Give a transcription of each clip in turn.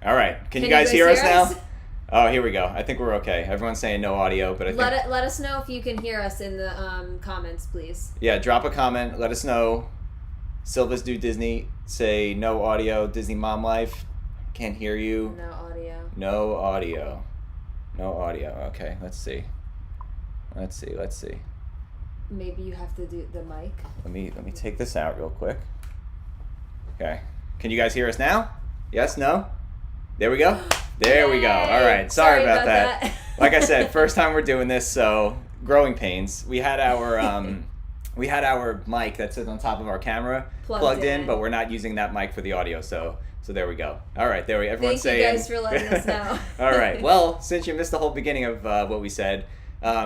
All right. Can you guys hear us now? Oh, here we go. I think we're okay. Everyone's saying no audio, but I think... Let us know if you can hear us in the comments, please. Yeah, drop a comment. Let us know. Silva's Do Disney. Say no audio. Disney Mom Life. Can't hear you. No audio. No audio. No audio. Okay, let's see. Let's see. Maybe you have to do the mic. Let me take this out real quick. Okay. Can you guys hear us now? Yes? No? There we go. There we go. All right. Sorry about that. Like I said, first time we're doing this, so growing pains. We had our mic that sits on top of our camera plugged in, but we're not using that mic for the audio. So there we go. All right. There we. Everyone's saying. Thank you guys for letting us know. All right. Well, since you missed the whole beginning of what we said,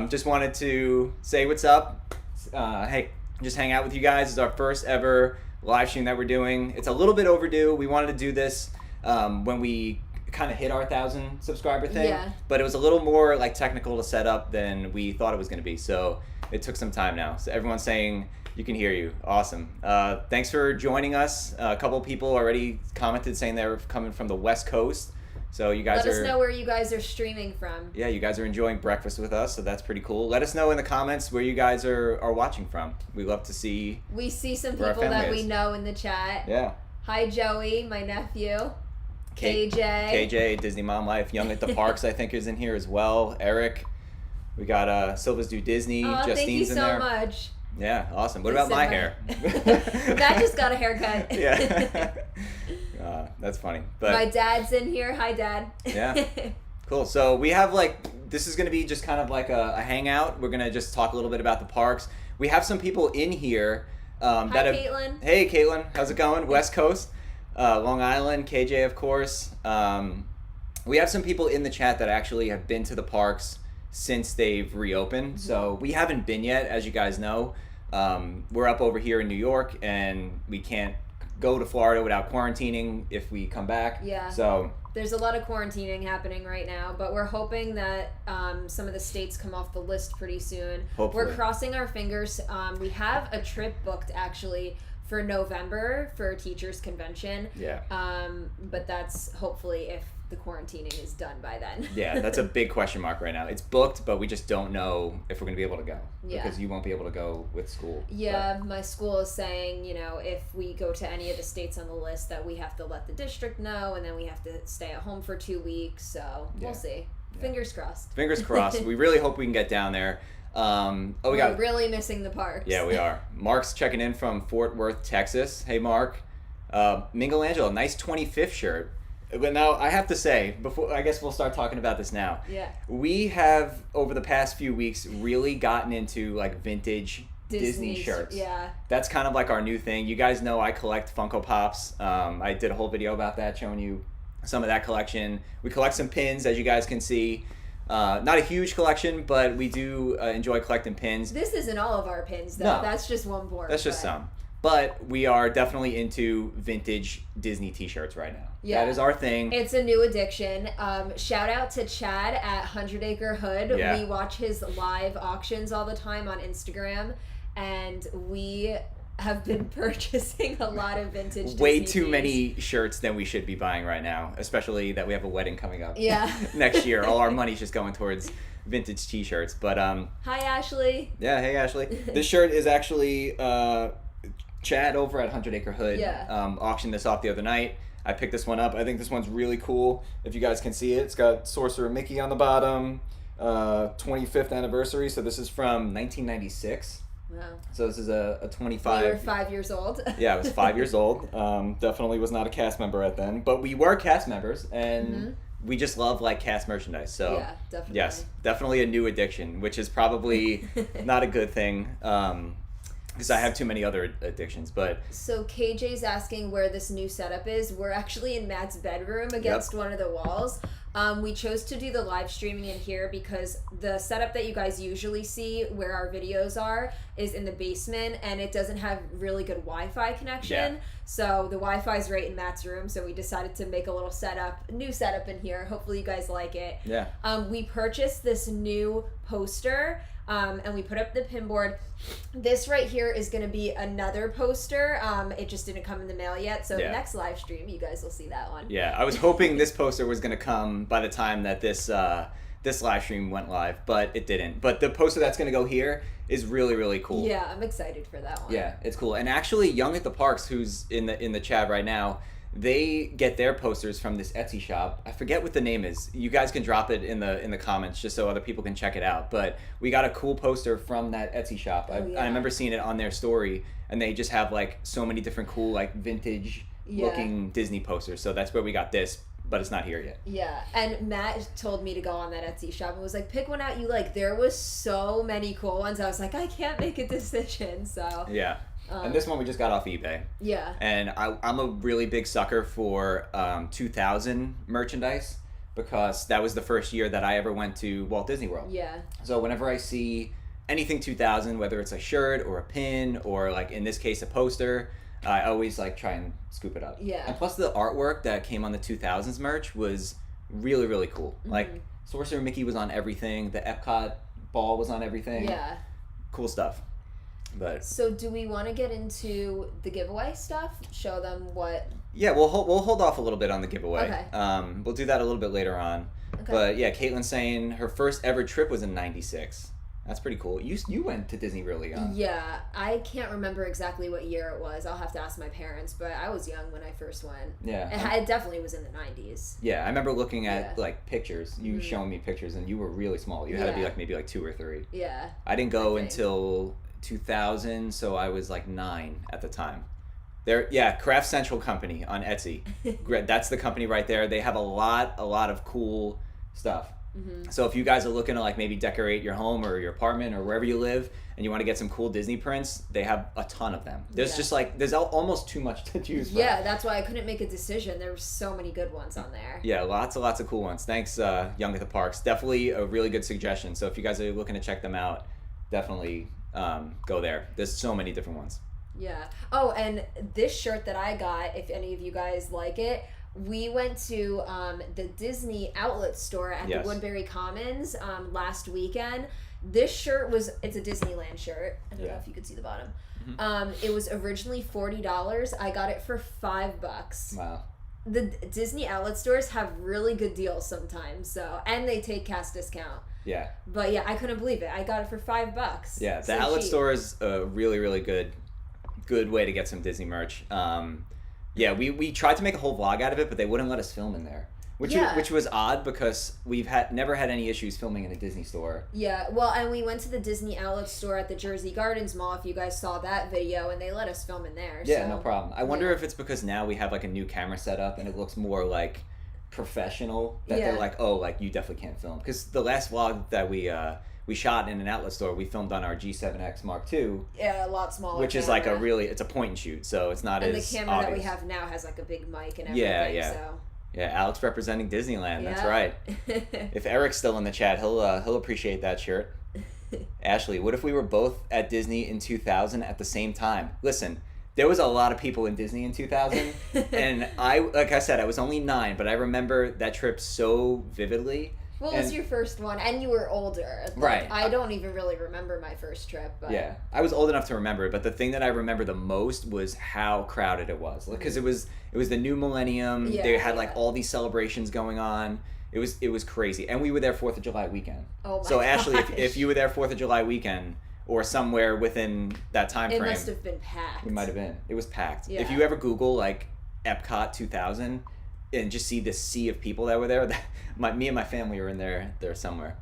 just wanted to say what's up. Hey, just hang out with you guys. It's our first ever live stream that we're doing. It's a little bit overdue. We wanted to do this when we kind of hit our 1,000 subscriber thing, but it was a little more like technical to set up than we thought it was going to be, so it took some time now. So everyone's saying you can hear you. Awesome. Thanks for joining us. A couple people already commented saying they were coming from the West Coast, so you guys let us know where you guys are streaming from. Yeah, you guys are enjoying breakfast with us, so that's pretty cool. Let us know in the comments where you guys are watching from. We love to see. We see some people that we know in the chat. Yeah. Hi Joey, my nephew. KJ, Disney Mom Life, Young at the Parks, I think is in here as well. Eric, we got Silva's Do Disney. Justine's in there. Thank you so much. Yeah, awesome. What about my hair? Matt just got a haircut. Yeah, that's funny. But my dad's in here. Hi, Dad. Yeah, cool. So we have this is gonna be just kind of like a hangout. We're gonna just talk a little bit about the parks. We have some people in here. Hi, Caitlin. Hey, Caitlin. How's it going? West Coast. Long Island, KJ, of course. We have some people in the chat that actually have been to the parks since they've reopened. Mm-hmm. So we haven't been yet, as you guys know. We're up over here in New York, and we can't go to Florida without quarantining if we come back. Yeah. So there's a lot of quarantining happening right now, but we're hoping that some of the states come off the list pretty soon. Hopefully. We're crossing our fingers. We have a trip booked, actually, for November for a teachers convention. Yeah. But that's hopefully if the quarantining is done by then. Yeah, that's a big question mark right now. It's booked, but we just don't know if we're going to be able to go. Yeah. Because you won't be able to go with school. Yeah, but my school is saying, if we go to any of the states on the list, that we have to let the district know, and then we have to stay at home for 2 weeks. So we'll see. Yeah. Fingers crossed. Fingers crossed. We really hope we can get down there. We're really missing the parks. Yeah, we are. Mark's checking in from Fort Worth, Texas. Hey, Mark. Minghelangelo, nice 25th shirt. But now I have to say, I guess we'll start talking about this now. Yeah. We have over the past few weeks really gotten into vintage Disney shirts. Yeah. That's kind of our new thing. You guys know I collect Funko Pops. I did a whole video about that, showing you some of that collection. We collect some pins, as you guys can see. Not a huge collection, but we do enjoy collecting pins. This isn't all of our pins, though. No. That's just one board. That's just some. But we are definitely into vintage Disney t-shirts right now. Yeah. That is our thing. It's a new addiction. Shout out to Chad at 100 Acre Hood. Yeah. We watch his live auctions all the time on Instagram, and we have been purchasing a lot of vintage Disney way too tees. Many shirts than we should be buying right now, especially that we have a wedding coming up. Yeah. Next year. All our money's just going towards vintage t-shirts. But hi, Ashley. Yeah, hey, Ashley. This shirt is actually Chad over at 100 Acre Hood. Yeah. Auctioned this off the other night. I picked this one up. I think this one's really cool. If you guys can see it, it's got Sorcerer Mickey on the bottom. 25th anniversary. So this is from 1996. Wow. So this is a 25. We were 5 years old. Yeah, I was 5 years old. Definitely was not a cast member at then, but we were cast members, and we just love cast merchandise. So yeah, definitely. Yes, definitely a new addiction, which is probably not a good thing. Because I have too many other addictions, but... So KJ's asking where this new setup is. We're actually in Matt's bedroom against one of the walls. We chose to do the live streaming in here because the setup that you guys usually see where our videos are is in the basement, and it doesn't have really good Wi-Fi connection. Yeah. So the Wi-Fi is right in Matt's room, so we decided to make a little new setup in here. Hopefully you guys like it. Yeah. We purchased this new poster, and we put up the pin board. This right here is going to be another poster. It just didn't come in the mail yet, so the next live stream, you guys will see that one. Yeah, I was hoping this poster was going to come by the time that this live stream went live, but it didn't. But the poster that's going to go here is really, really cool. Yeah, I'm excited for that one. Yeah, it's cool. And actually, Young at the Parks, who's in the chat right now, they get their posters from this Etsy shop. I forget what the name is. You guys can drop it in the comments just so other people can check it out. But we got a cool poster from that Etsy shop. I remember seeing it on their story, and they just have like so many different cool like vintage looking Disney posters. So that's where we got this, but it's not here yet. Yeah, and Matt told me to go on that Etsy shop and was like, pick one out you like. There was so many cool ones. I was like, I can't make a decision. So yeah. And this one we just got off eBay. Yeah. And I'm a really big sucker for 2000 merchandise because that was the first year that I ever went to Walt Disney World. Yeah. So whenever I see anything 2000, whether it's a shirt or a pin or like in this case a poster, I always like try and scoop it up. Yeah. And plus the artwork that came on the 2000s merch was really, really cool. Mm-hmm. Like Sorcerer Mickey was on everything. The Epcot ball was on everything. Yeah. Cool stuff. But so do we want to get into the giveaway stuff? Show them what? Yeah, we'll hold off a little bit on the giveaway. Okay. We'll do that a little bit later on. Okay. But yeah, Caitlin's saying her first ever trip was in '96. That's pretty cool. You went to Disney really young. Yeah, I can't remember exactly what year it was. I'll have to ask my parents, but I was young when I first went. Yeah. It definitely was in the 90s. Yeah, I remember looking at like pictures. You showing me pictures, and you were really small. You had to be like maybe like 2 or 3. Yeah. I didn't go until 2000, so I was like 9 at the time. Craft Central Company on Etsy. That's the company right there. They have a lot of cool stuff. Mm-hmm. So if you guys are looking to like maybe decorate your home or your apartment or wherever you live and you want to get some cool Disney prints, they have a ton of them. There's just like there's almost too much to choose from. Yeah, that's why I couldn't make a decision. There were so many good ones on there. Yeah, lots of cool ones. Thanks, Young at the Parks. Definitely a really good suggestion. So if you guys are looking to check them out, definitely go there. There's so many different ones. Yeah. Oh, and this shirt that I got, if any of you guys like it, we went to the Disney outlet store at the Woodbury Commons last weekend. This shirt it's a Disneyland shirt. I don't know if you could see the bottom. Mm-hmm. It was originally $40. I got it for $5. Wow. The Disney outlet stores have really good deals sometimes, and they take cash discount. Yeah. But yeah, I couldn't believe it. I got it for $5. Yeah, the outlet store is a really, really good way to get some Disney merch. Yeah, we tried to make a whole vlog out of it, but they wouldn't let us film in there, which was odd because we've never had any issues filming in a Disney store. Yeah, well, and we went to the Disney outlet store at the Jersey Gardens Mall, if you guys saw that video, and they let us film in there. Yeah, no problem. I wonder if it's because now we have like a new camera set up and it looks more like professional that they're like, oh, like you definitely can't film. Because the last vlog that we shot in an outlet store, we filmed on our G7X Mark II. Yeah, a lot smaller. Which is like it's a point and shoot, so it's not as obvious. And the camera that we have now has like a big mic and everything. Yeah. Alex representing Disneyland. That's right. If Eric's still in the chat, he'll appreciate that shirt. Ashley, what if we were both at Disney in 2000 at the same time? Listen, there was a lot of people in Disney in 2000, and like I said, I was only 9, but I remember that trip so vividly. What was your first one? And you were older. Right. I don't even really remember my first trip. But... Yeah. I was old enough to remember it, but the thing that I remember the most was how crowded it was. Because it was the new millennium. They had like all these celebrations going on. It was crazy. And we were there 4th of July weekend. Oh my So Ashley, if you were there 4th of July weekend or somewhere within that time frame. It must have been packed. It might have been. It was packed. Yeah. If you ever Google like Epcot 2000 and just see this sea of people that were there, me and my family were in there somewhere.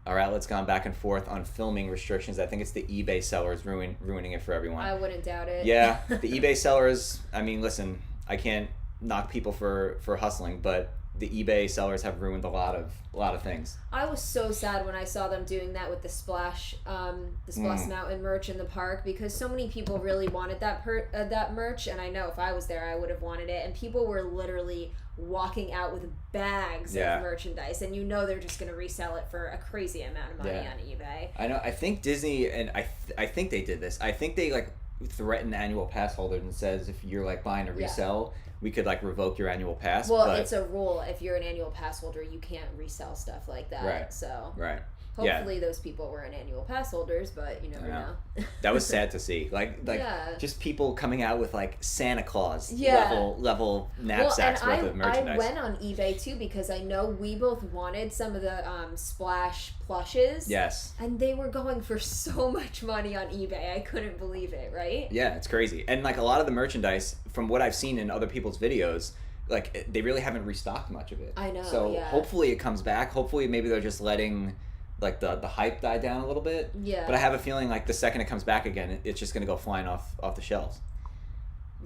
Our outlet's gone back and forth on filming restrictions. I think it's the eBay sellers ruining it for everyone. I wouldn't doubt it. Yeah, the eBay sellers, I mean, listen, I can't knock people for hustling, but the eBay sellers have ruined a lot of things. I was so sad when I saw them doing that with the Splash Mountain merch in the park, because so many people really wanted that merch, and I know if I was there I would have wanted it, and people were literally walking out with bags of merchandise, and they're just going to resell it for a crazy amount of money on eBay. I know. I think Disney, and I think they did this. I think they like threaten annual pass holders and says if you're like buying a resell, we could like revoke your annual pass. Well, it's a rule. If you're an annual pass holder, you can't resell stuff like that. Right. So Hopefully those people weren't annual pass holders, but you never know. That was sad to see. Like just people coming out with like Santa Claus level knapsacks worth of merchandise. I went on eBay too because I know we both wanted some of the Splash plushes. Yes. And they were going for so much money on eBay. I couldn't believe it, right? Yeah, it's crazy. And like a lot of the merchandise, from what I've seen in other people's videos, like they really haven't restocked much of it. I know. So hopefully it comes back. Hopefully maybe they're just letting like the hype die down a little bit. Yeah. But I have a feeling like the second it comes back again, it's just gonna go flying off the shelves.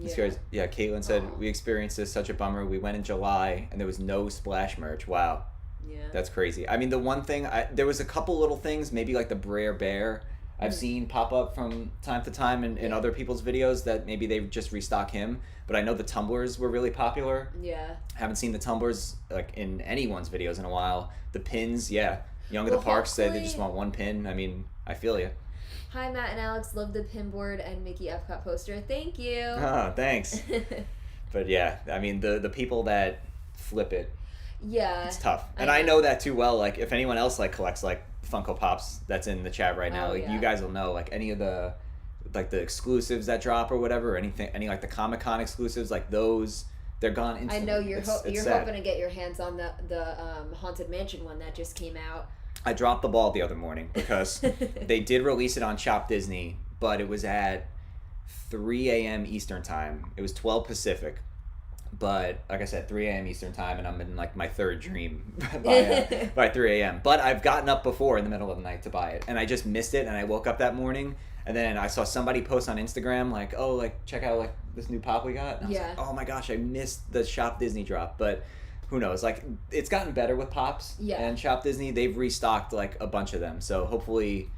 Yeah. Caitlin said we experienced this, such a bummer. We went in July and there was no Splash merch. Wow. Yeah. That's crazy. I mean, the one thing there was a couple little things, maybe like the Brer Bear I've seen pop up from time to time in other people's videos that maybe they just restock him. But I know the tumblers were really popular. Yeah. Haven't seen the tumblers like in anyone's videos in a while. The pins, Young at the Park said they just want one pin. I mean, I feel you. Hi, Matt and Alex. Love the pin board and Mickey Epcot poster. Thank you. Oh, thanks. But yeah, I mean, the people that flip it, it's tough. And I know that too well. Like, if anyone else like collects like Funko Pops that's in the chat right now, you guys will know like any of the like the exclusives that drop or whatever, or any like the Comic-Con exclusives, like those. They're gone instantly. I know you're hoping to get your hands on the Haunted Mansion one that just came out. I dropped the ball the other morning because they did release it on Shop Disney, but it was at 3 a.m. Eastern time. It was 12 Pacific, but like I said, 3 a.m. Eastern time, and I'm in like my third dream by 3 a.m. But I've gotten up before in the middle of the night to buy it, and I just missed it, and I woke up that morning, and then I saw somebody post on Instagram like, oh, like check out like this new pop we got, and I was like, oh my gosh, I missed the Shop Disney drop. But who knows, like it's gotten better with Pops and Shop Disney. They've restocked like a bunch of them, so hopefully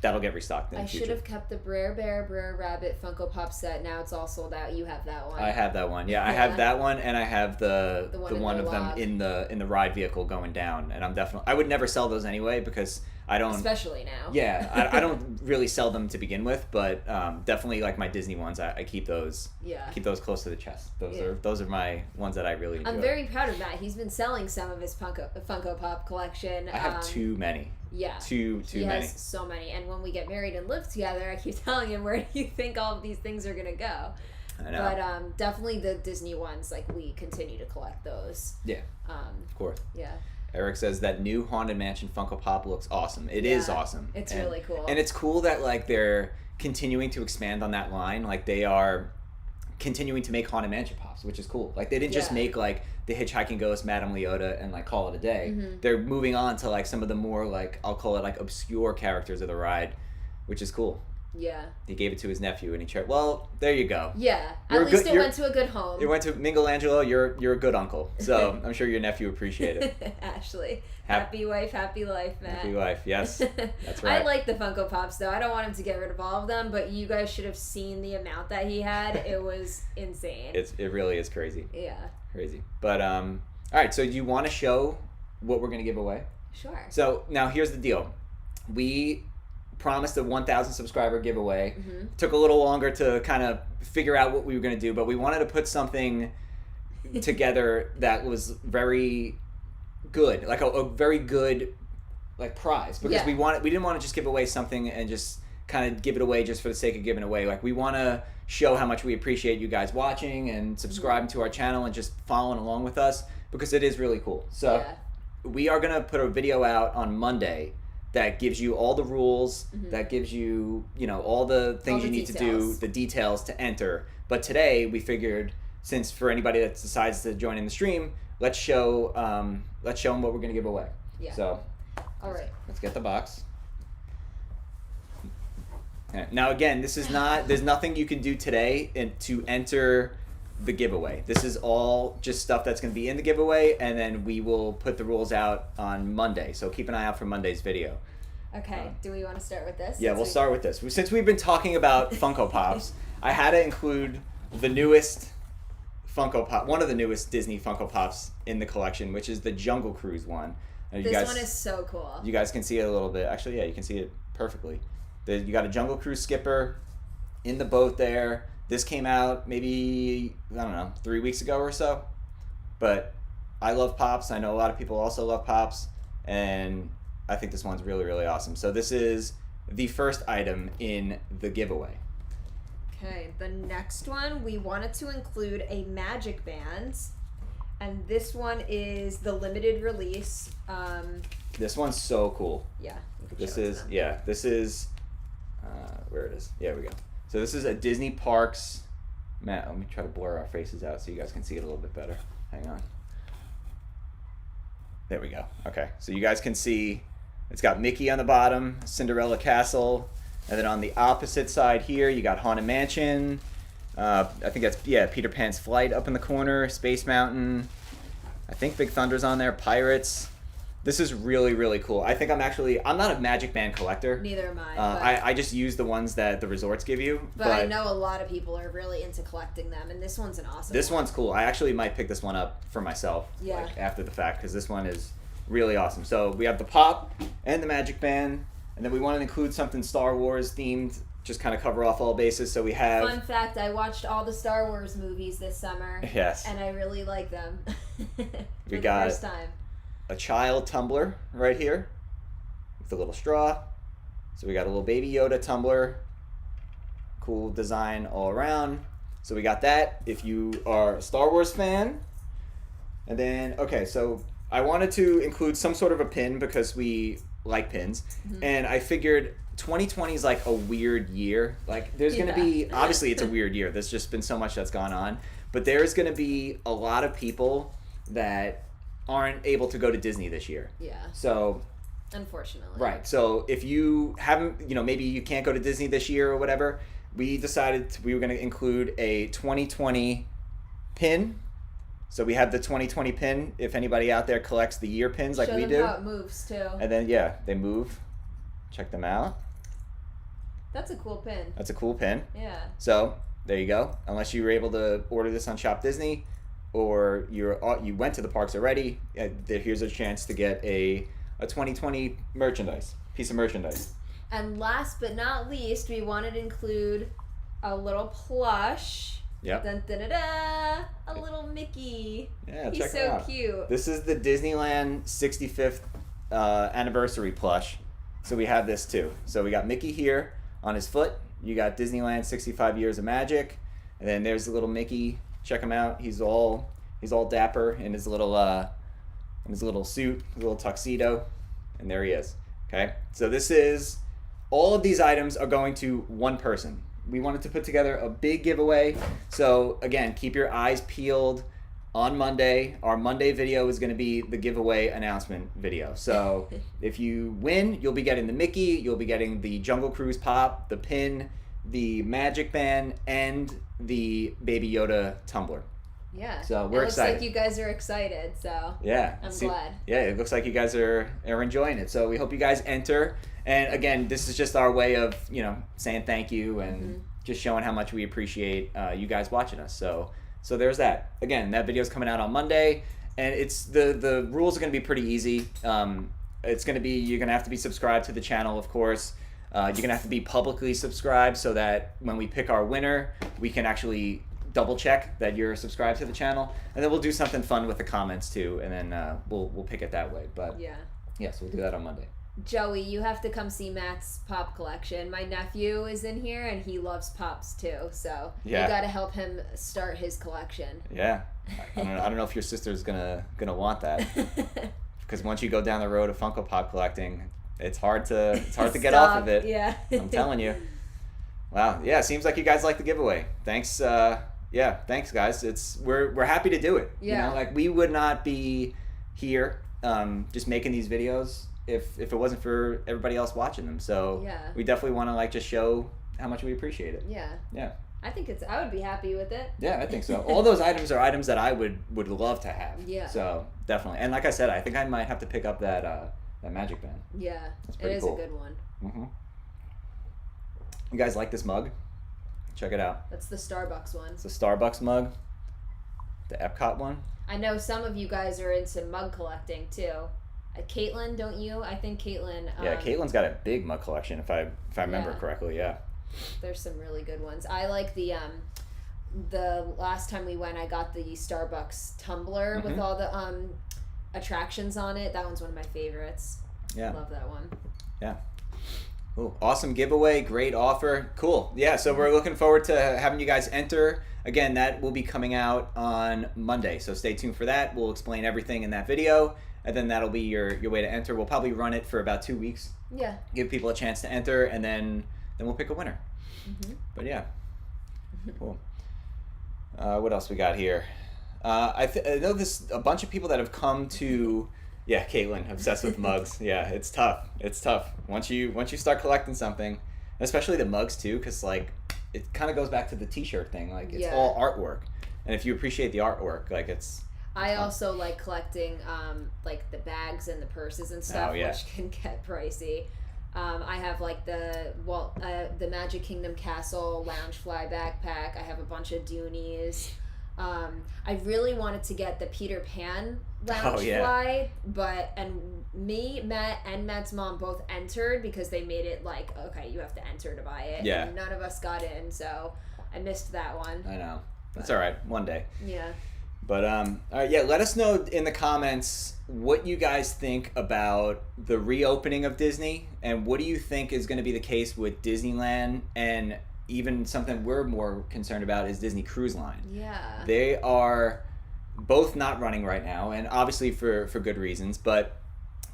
that'll get restocked in the future. I should have kept the Brer Bear, Brer Rabbit Funko Pop set. Now it's all sold out. You have that one. I have that one. I have that one, and I have the one of them in the ride vehicle going down. And I would never sell those anyway because I don't. Especially now. Yeah, I don't really sell them to begin with, but definitely like my Disney ones, I keep those. Yeah. Keep those close to the chest. Those are my ones that I really enjoy. I'm very proud of Matt. He's been selling some of his Funko Pop collection. I have too many. Yeah. Too many. He has so many. And when we get married and live together, I keep telling him, where do you think all of these things are going to go? I know. But definitely the Disney ones, like we continue to collect those. Yeah. Of course. Yeah. Eric says that new Haunted Mansion Funko Pop looks awesome. It is awesome. It's really cool. And it's cool that like they're continuing to expand on that line. Like they are continuing to make Haunted Mansion Pops, which is cool. Like they didn't just make like the Hitchhiking Ghost, Madame Leota, and like call it a day. They're moving on to like some of the more like, I'll call it like obscure characters of the ride, which is cool. Yeah. He gave it to his nephew and he tried. Well, there you go. Yeah. At least it went to a good home. It went to Michelangelo. You're a good uncle. So I'm sure your nephew appreciated it. Ashley. Happy wife, happy life, Matt. Happy wife, yes. That's right. I like the Funko Pops though. I don't want him to get rid of all of them, but you guys should have seen the amount that he had. It was insane. It really is crazy. Yeah. Crazy. But all right, so do you want to show what we're going to give away? Sure. So now here's the deal. We promised a 1,000 subscriber giveaway. Took a little longer to kind of figure out what we were going to do, but we wanted to put something together that was very good, like a very good like prize, because we didn't want to just give away something and just kind of give it away just for the sake of giving away. Like we want to show how much we appreciate you guys watching and subscribing to our channel and just following along with us, because it is really cool. So we are going to put a video out on Monday that gives you all the rules, that gives you, all the things you need to do, the details to enter. But today we figured, since for anybody that decides to join in the stream, let's show them what we're going to give away. Yeah. So, all right. Let's get the box. Now again, this is not. There's nothing you can do today to enter the giveaway. This is all just stuff that's going to be in the giveaway, and then we will put the rules out on Monday. So keep an eye out for Monday's video. Okay, do we want to start with this? Yeah, we'll start with this. Since we've been talking about Funko Pops, I had to include the newest Funko Pop, one of the newest Disney Funko Pops in the collection, which is the Jungle Cruise one. This one is so cool. You guys can see it a little bit. Actually, yeah, you can see it perfectly. You got a Jungle Cruise skipper in the boat there. This came out maybe, I don't know, 3 weeks ago or so. But I love Pops. I know a lot of people also love Pops. And I think this one's really, really awesome. So this is the first item in the giveaway. Okay, the next one, we wanted to include a magic band. And this one is the limited release. This one's so cool. Yeah. This is, where it is. Yeah, we go. So this is a Disney Parks. Matt, let me try to blur our faces out so you guys can see it a little bit better. Hang on. There we go. Okay, so you guys can see it's got Mickey on the bottom, Cinderella Castle, and then on the opposite side here, you got Haunted Mansion. I think that's, Peter Pan's Flight up in the corner, Space Mountain. I think Big Thunder's on there, Pirates. This is really, really cool. I think I'm not a Magic Band collector. Neither am I. I just use the ones that the resorts give you. But I know a lot of people are really into collecting them, and this one's an awesome This one's cool. I actually might pick this one up for myself after the fact, because this one is really awesome. So we have the Pop and the Magic Band, and then we want to include something Star Wars themed, just kind of cover off all bases. So we have... Fun fact, I watched all the Star Wars movies this summer. Yes. And I really like them. We got the first time. A child tumbler right here with a little straw. So we got a little Baby Yoda tumbler. Cool design all around. So we got that if you are a Star Wars fan. And then, okay, so I wanted to include some sort of a pin because we like pins. Mm-hmm. And I figured 2020 is like a weird year. Like there's going to be, obviously it's a weird year. There's just been so much that's gone on. But there's going to be a lot of people that aren't able to go to Disney this year. Yeah. So, unfortunately. Right. So if you haven't, maybe you can't go to Disney this year or whatever, we decided we were going to include a 2020 pin. So we have the 2020 pin. If anybody out there collects the year pins like we do. Show them how it moves too. And then they move. Check them out. That's a cool pin. That's a cool pin. Yeah. So there you go. Unless you were able to order this on Shop Disney, or you went to the parks already, here's a chance to get a 2020 piece of merchandise. And last but not least, we wanted to include a little plush. Yep. Dun, da, da, da, a little Mickey. Yeah, He's check so it out. cute. This is the Disneyland 65th anniversary plush. So we have this too. So we got Mickey here on his foot. You got Disneyland 65 Years of Magic. And then there's the little Mickey. Check him out. He's all dapper in his little suit, his little tuxedo, and there he is. Okay, so all of these items are going to one person. We wanted to put together a big giveaway. So again, keep your eyes peeled on Monday. Our Monday video is going to be the giveaway announcement video. So if you win, you'll be getting the Mickey, you'll be getting the Jungle Cruise Pop, the pin, the Magic Band, and the Baby Yoda tumbler. Yeah. So we're excited. It looks like you guys are excited, so yeah, I'm glad. Yeah, it looks like you guys are enjoying it. So we hope you guys enter. And again, this is just our way of, saying thank you and just showing how much we appreciate you guys watching us. So there's that. Again, that video's coming out on Monday, and it's the rules are going to be pretty easy. It's going to be, you're going to have to be subscribed to the channel, of course. You're going to have to be publicly subscribed so that when we pick our winner, we can actually double check that you're subscribed to the channel. And then we'll do something fun with the comments too, and then we'll pick it that way. But yes, we'll do that on Monday. Joey, you have to come see Matt's pop collection. My nephew is in here, and he loves pops too. So you got to help him start his collection. Yeah, I don't know if your sister's gonna want that, because once you go down the road of Funko Pop collecting, it's hard to get off of it. Yeah, I'm telling you. Wow. Yeah, seems like you guys like the giveaway. Thanks. Thanks guys. We're happy to do it. Yeah. Like we would not be here just making these videos if it wasn't for everybody else watching them. So we definitely want to just show how much we appreciate it. Yeah. Yeah. I think I would be happy with it. Yeah, I think so. All those items are items that I would love to have. Yeah. So definitely, and like I said, I think I might have to pick up that magic band. Yeah, that's pretty it is cool. A good one. Mm-hmm. You guys like this mug? Check it out. That's the Starbucks one. It's the Starbucks mug. The Epcot one. I know some of you guys are into mug collecting too. Caitlin, don't you? I think Caitlin. Yeah, Caitlin's got a big mug collection. If I remember correctly, yeah. There's some really good ones. I like the last time we went, I got the Starbucks tumbler with all the attractions on it. That one's one of my favorites. Yeah. Love that one. Yeah. Ooh, awesome giveaway, great offer. Cool. Yeah, so we're looking forward to having you guys enter. Again, that will be coming out on Monday, so stay tuned for that. We'll explain everything in that video, and then that'll be your way to enter. We'll probably run it for about 2 weeks. Yeah. Give people a chance to enter, and then we'll pick a winner. Mm-hmm. But yeah. Cool. What else we got here? I know there's a bunch of people that have come to... Yeah, Caitlin, obsessed with mugs. Yeah, it's tough. It's tough. Once you start collecting something, especially the mugs too, because like it kind of goes back to the T-shirt thing. Like it's all artwork, and if you appreciate the artwork, like it's. I also like collecting like the bags and the purses and stuff, which can get pricey. I have like the Magic Kingdom Castle Loungefly backpack. I have a bunch of Doonies. I really wanted to get the Peter Pan Loungefly, and me, Matt, and Matt's mom both entered because they made it like, okay, you have to enter to buy it. Yeah. And none of us got in, so I missed that one. I know. That's all right. One day. Yeah. But all right, yeah. Let us know in the comments what you guys think about the reopening of Disney, and what do you think is going to be the case with Disneyland, and even something we're more concerned about is Disney Cruise Line. Yeah. They are both not running right now, and obviously for good reasons, but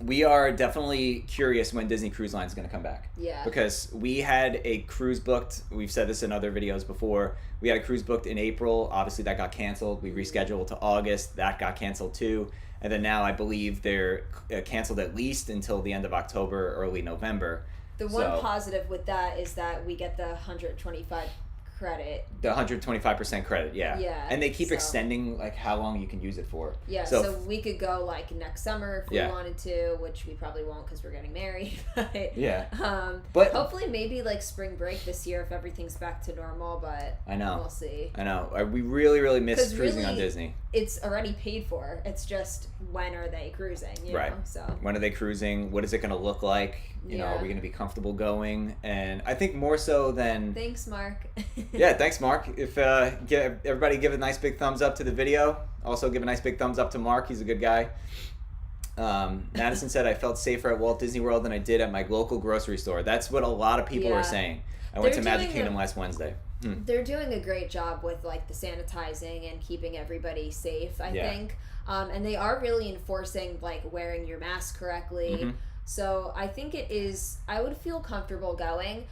we are definitely curious when Disney Cruise Line is going to come back. Yeah. Because we had a cruise booked, we've said this in other videos before, we had a cruise booked in April, obviously that got canceled, we rescheduled to August, that got canceled too, and then now I believe they're canceled at least until the end of October, early November. The one positive with that is that we get the 125 credit. The 125% credit, yeah. Yeah. And they keep extending like how long you can use it for. Yeah, so we could go like next summer if we wanted to, which we probably won't because we're getting married. But, but hopefully maybe like spring break this year if everything's back to normal, but I know. We'll see. I know. We really miss cruising on Disney. It's already paid for. It's just when are they cruising, you know? So when are they cruising? What is it going to look like? You know, are we going to be comfortable going? And I think more so than... Thanks, Mark. Yeah, thanks, Mark. If everybody give a nice big thumbs up to the video. Also give a nice big thumbs up to Mark. He's a good guy. Madison said, I felt safer at Walt Disney World than I did at my local grocery store. That's what a lot of people are saying. I went to Magic Kingdom last Wednesday. They're doing a great job with like the sanitizing and keeping everybody safe, I think. And they are really enforcing like wearing your mask correctly. Mm-hmm. So I think I would feel comfortable going.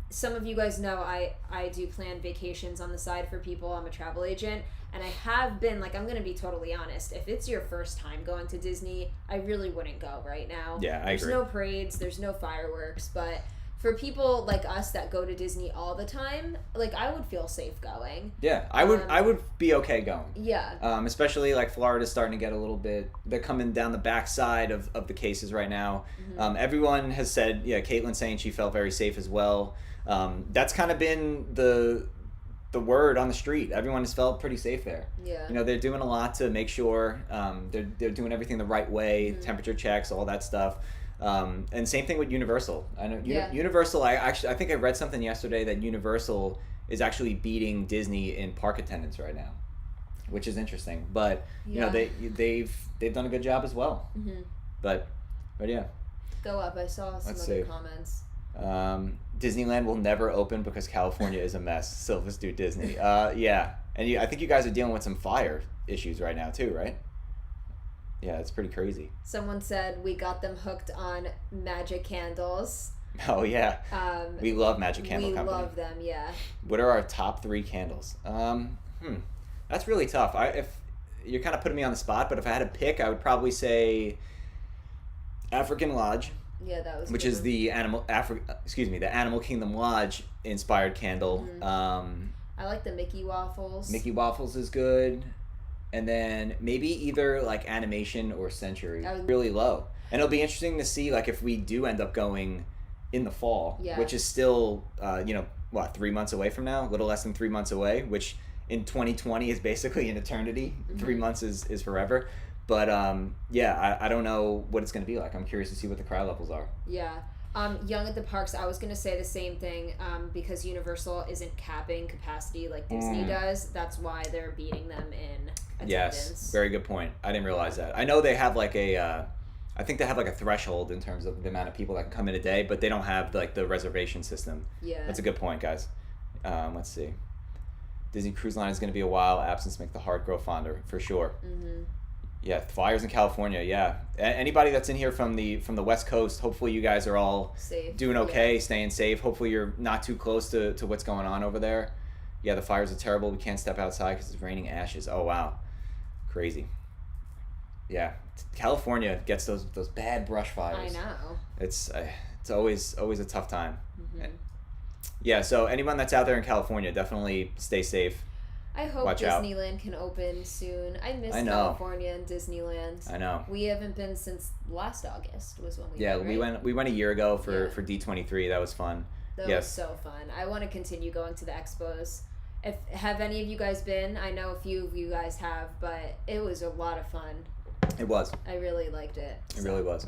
Some of you guys know I do plan vacations on the side for people. I'm a travel agent. And I have been, like, I'm going to be totally honest. If it's your first time going to Disney, I really wouldn't go right now. Yeah, I agree. There's no parades. There's no fireworks. But for people like us that go to Disney all the time, like, I would feel safe going. Yeah, I would be okay going. Yeah. Especially, like, Florida's starting to get a little bit... They're coming down the backside of the cases right now. Mm-hmm. Everyone has said... Yeah, Caitlin's saying she felt very safe as well. That's kind of been the word on the street. Everyone has felt pretty safe there. Yeah. You know, they're doing a lot to make sure they're doing everything the right way, mm-hmm. temperature checks, all that stuff. And same thing with Universal. I know Universal, I think I read something yesterday that Universal is actually beating Disney in park attendance right now, which is interesting. But you know, they've done a good job as well. Mm-hmm. But yeah. Go up. I saw some other comments. Disneyland will never open because California is a mess. Silvis do Disney. Yeah. And I think you guys are dealing with some fire issues right now too, right? Yeah, it's pretty crazy. Someone said we got them hooked on magic candles. Oh yeah. We love Magic Candle Company. We love them, yeah. What are our top 3 candles? That's really tough. If you're kind of putting me on the spot, but if I had to pick, I would probably say African Lodge. Yeah, that was. Which is the Animal Kingdom Lodge. inspired candle. I like the Mickey waffles. Mickey waffles is good. And then maybe either like animation or century. Really low. And it'll be interesting to see like if we do end up going in the fall, which is still 3 months away from now, a little less than 3 months away, which in 2020 is basically an eternity. 3 months is forever. But I don't know what it's going to be like. I'm curious to see what the crowd levels are. Yeah. Young at the Parks, I was going to say the same thing, because Universal isn't capping capacity like Disney does. That's why they're beating them in attendance. Yes, very good point. I didn't realize that. I know they have like I think they have like a threshold in terms of the amount of people that can come in a day, but they don't have like the reservation system. Yeah. That's a good point, guys. Let's see. Disney Cruise Line is going to be a while. Absence make the heart grow fonder, for sure. Yeah, fires in California. Yeah, anybody that's in here from the West Coast, hopefully you guys are all safe, doing okay, staying safe. Hopefully you're not too close to what's going on over there. Yeah, the fires are terrible. We can't step outside because it's raining ashes. Oh wow, crazy. Yeah, California gets those bad brush fires. I know. It's always a tough time. Yeah, so anyone that's out there in California, definitely stay safe. I hope Disneyland can open soon. I miss California and Disneyland. I know. We haven't been since last August was when we went, right? we went a year ago for D23. That was fun. That was so fun. I want to continue going to the expos. Have any of you guys been? I know a few of you guys have, but it was a lot of fun. It was. I really liked it. It really was.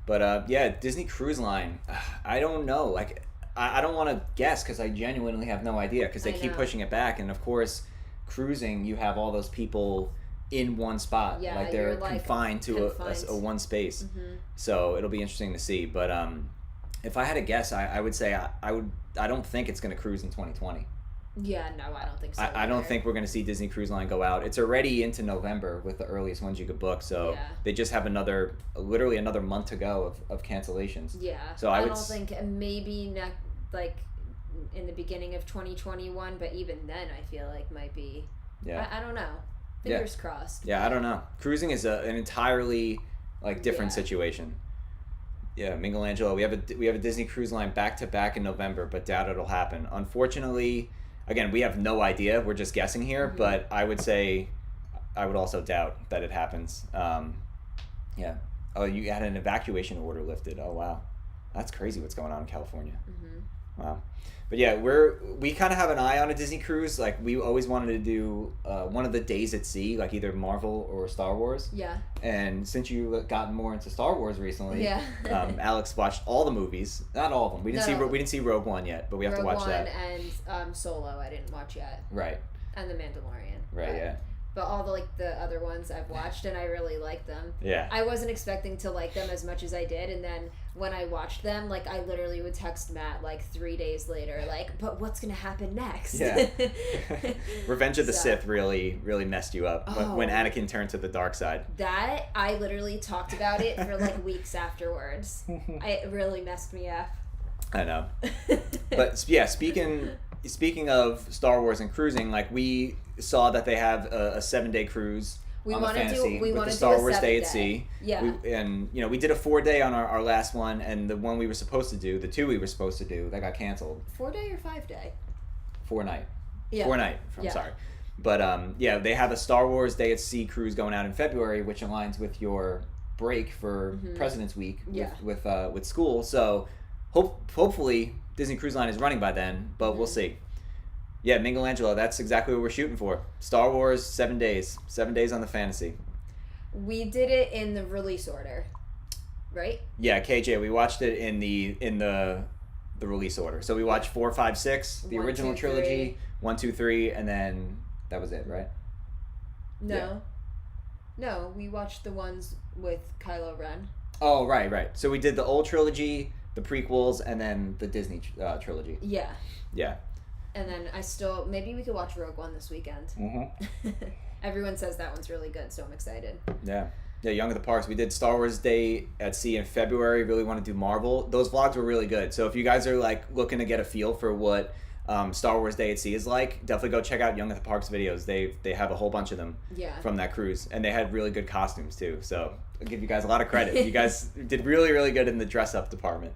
But Disney Cruise Line, I don't know. Like, I don't want to guess because I genuinely have no idea because they keep pushing it back. And of course, cruising, you have all those people in one spot. Yeah, like they're confined to a one space. So it'll be interesting to see. But if I had to guess, I would say I don't think it's going to cruise in 2020. Yeah, no, I don't think so. I don't think we're going to see Disney Cruise Line go out. It's already into November with the earliest ones you could book, so they just have literally another month to go of cancellations. Yeah. So I don't think maybe in the beginning of 2021, but even then I feel like might be. Yeah. I don't know. Fingers crossed. Yeah, I don't know. Cruising is an entirely different situation. Yeah, Michelangelo, we have a Disney Cruise Line back to back in November, but doubt it'll happen. Unfortunately, again, we have no idea. We're just guessing here, but I would also doubt that it happens. Yeah. Oh, you had an evacuation order lifted. Oh, wow. That's crazy what's going on in California. Wow. But yeah, we kind of have an eye on a Disney cruise. Like, we always wanted to do one of the days at sea, like either Marvel or Star Wars. Yeah. And since you gotten more into Star Wars recently, Alex watched all the movies. Not all of them. We didn't see Rogue One yet, but we have to watch that. Rogue One and Solo I didn't watch yet. Right. And The Mandalorian. Right. Yeah. But all the other ones I've watched and I really like them. Yeah. I wasn't expecting to like them as much as I did, and then when I watched them, I literally would text Matt 3 days later, but what's gonna happen next? Yeah. Revenge of the Sith really messed you up when Anakin turned to the dark side. That I literally talked about it for weeks afterwards. It really messed me up. I know. But yeah, speaking of Star Wars and cruising, we saw that they have a 7-day cruise on the Fantasy with the Star Wars Day at Sea. Yeah. We did a 4-day on our last one, and the one we were supposed to do, the 2 we were supposed to do, that got canceled. 4-day or 5-day? 4-night. Yeah. 4-night. I'm sorry. But they have a Star Wars Day at Sea cruise going out in February, which aligns with your break for President's Week with school. So hopefully Disney Cruise Line is running by then, but we'll see. Yeah, Michelangelo, that's exactly what we're shooting for. Star Wars, 7 days. 7 days on the Fantasy. We did it in the release order, right? Yeah, KJ, we watched it in the release order. So we watched 4, 5, 6, the original trilogy, 1, 2, 3, and then that was it, right? No. Yeah. No, we watched the ones with Kylo Ren. Oh, right. So we did the old trilogy, the prequels, and then the Disney trilogy. Yeah. Yeah. And then maybe we could watch Rogue One this weekend. Everyone says that one's really good, so I'm excited. Yeah. Yeah, Young at the Parks. We did Star Wars Day at Sea in February. Really want to do Marvel. Those vlogs were really good. So if you guys are looking to get a feel for what Star Wars Day at Sea is like, definitely go check out Young at the Parks videos. They have a whole bunch of them from that cruise. And they had really good costumes too. So I'll give you guys a lot of credit. You guys did really, really good in the dress up department.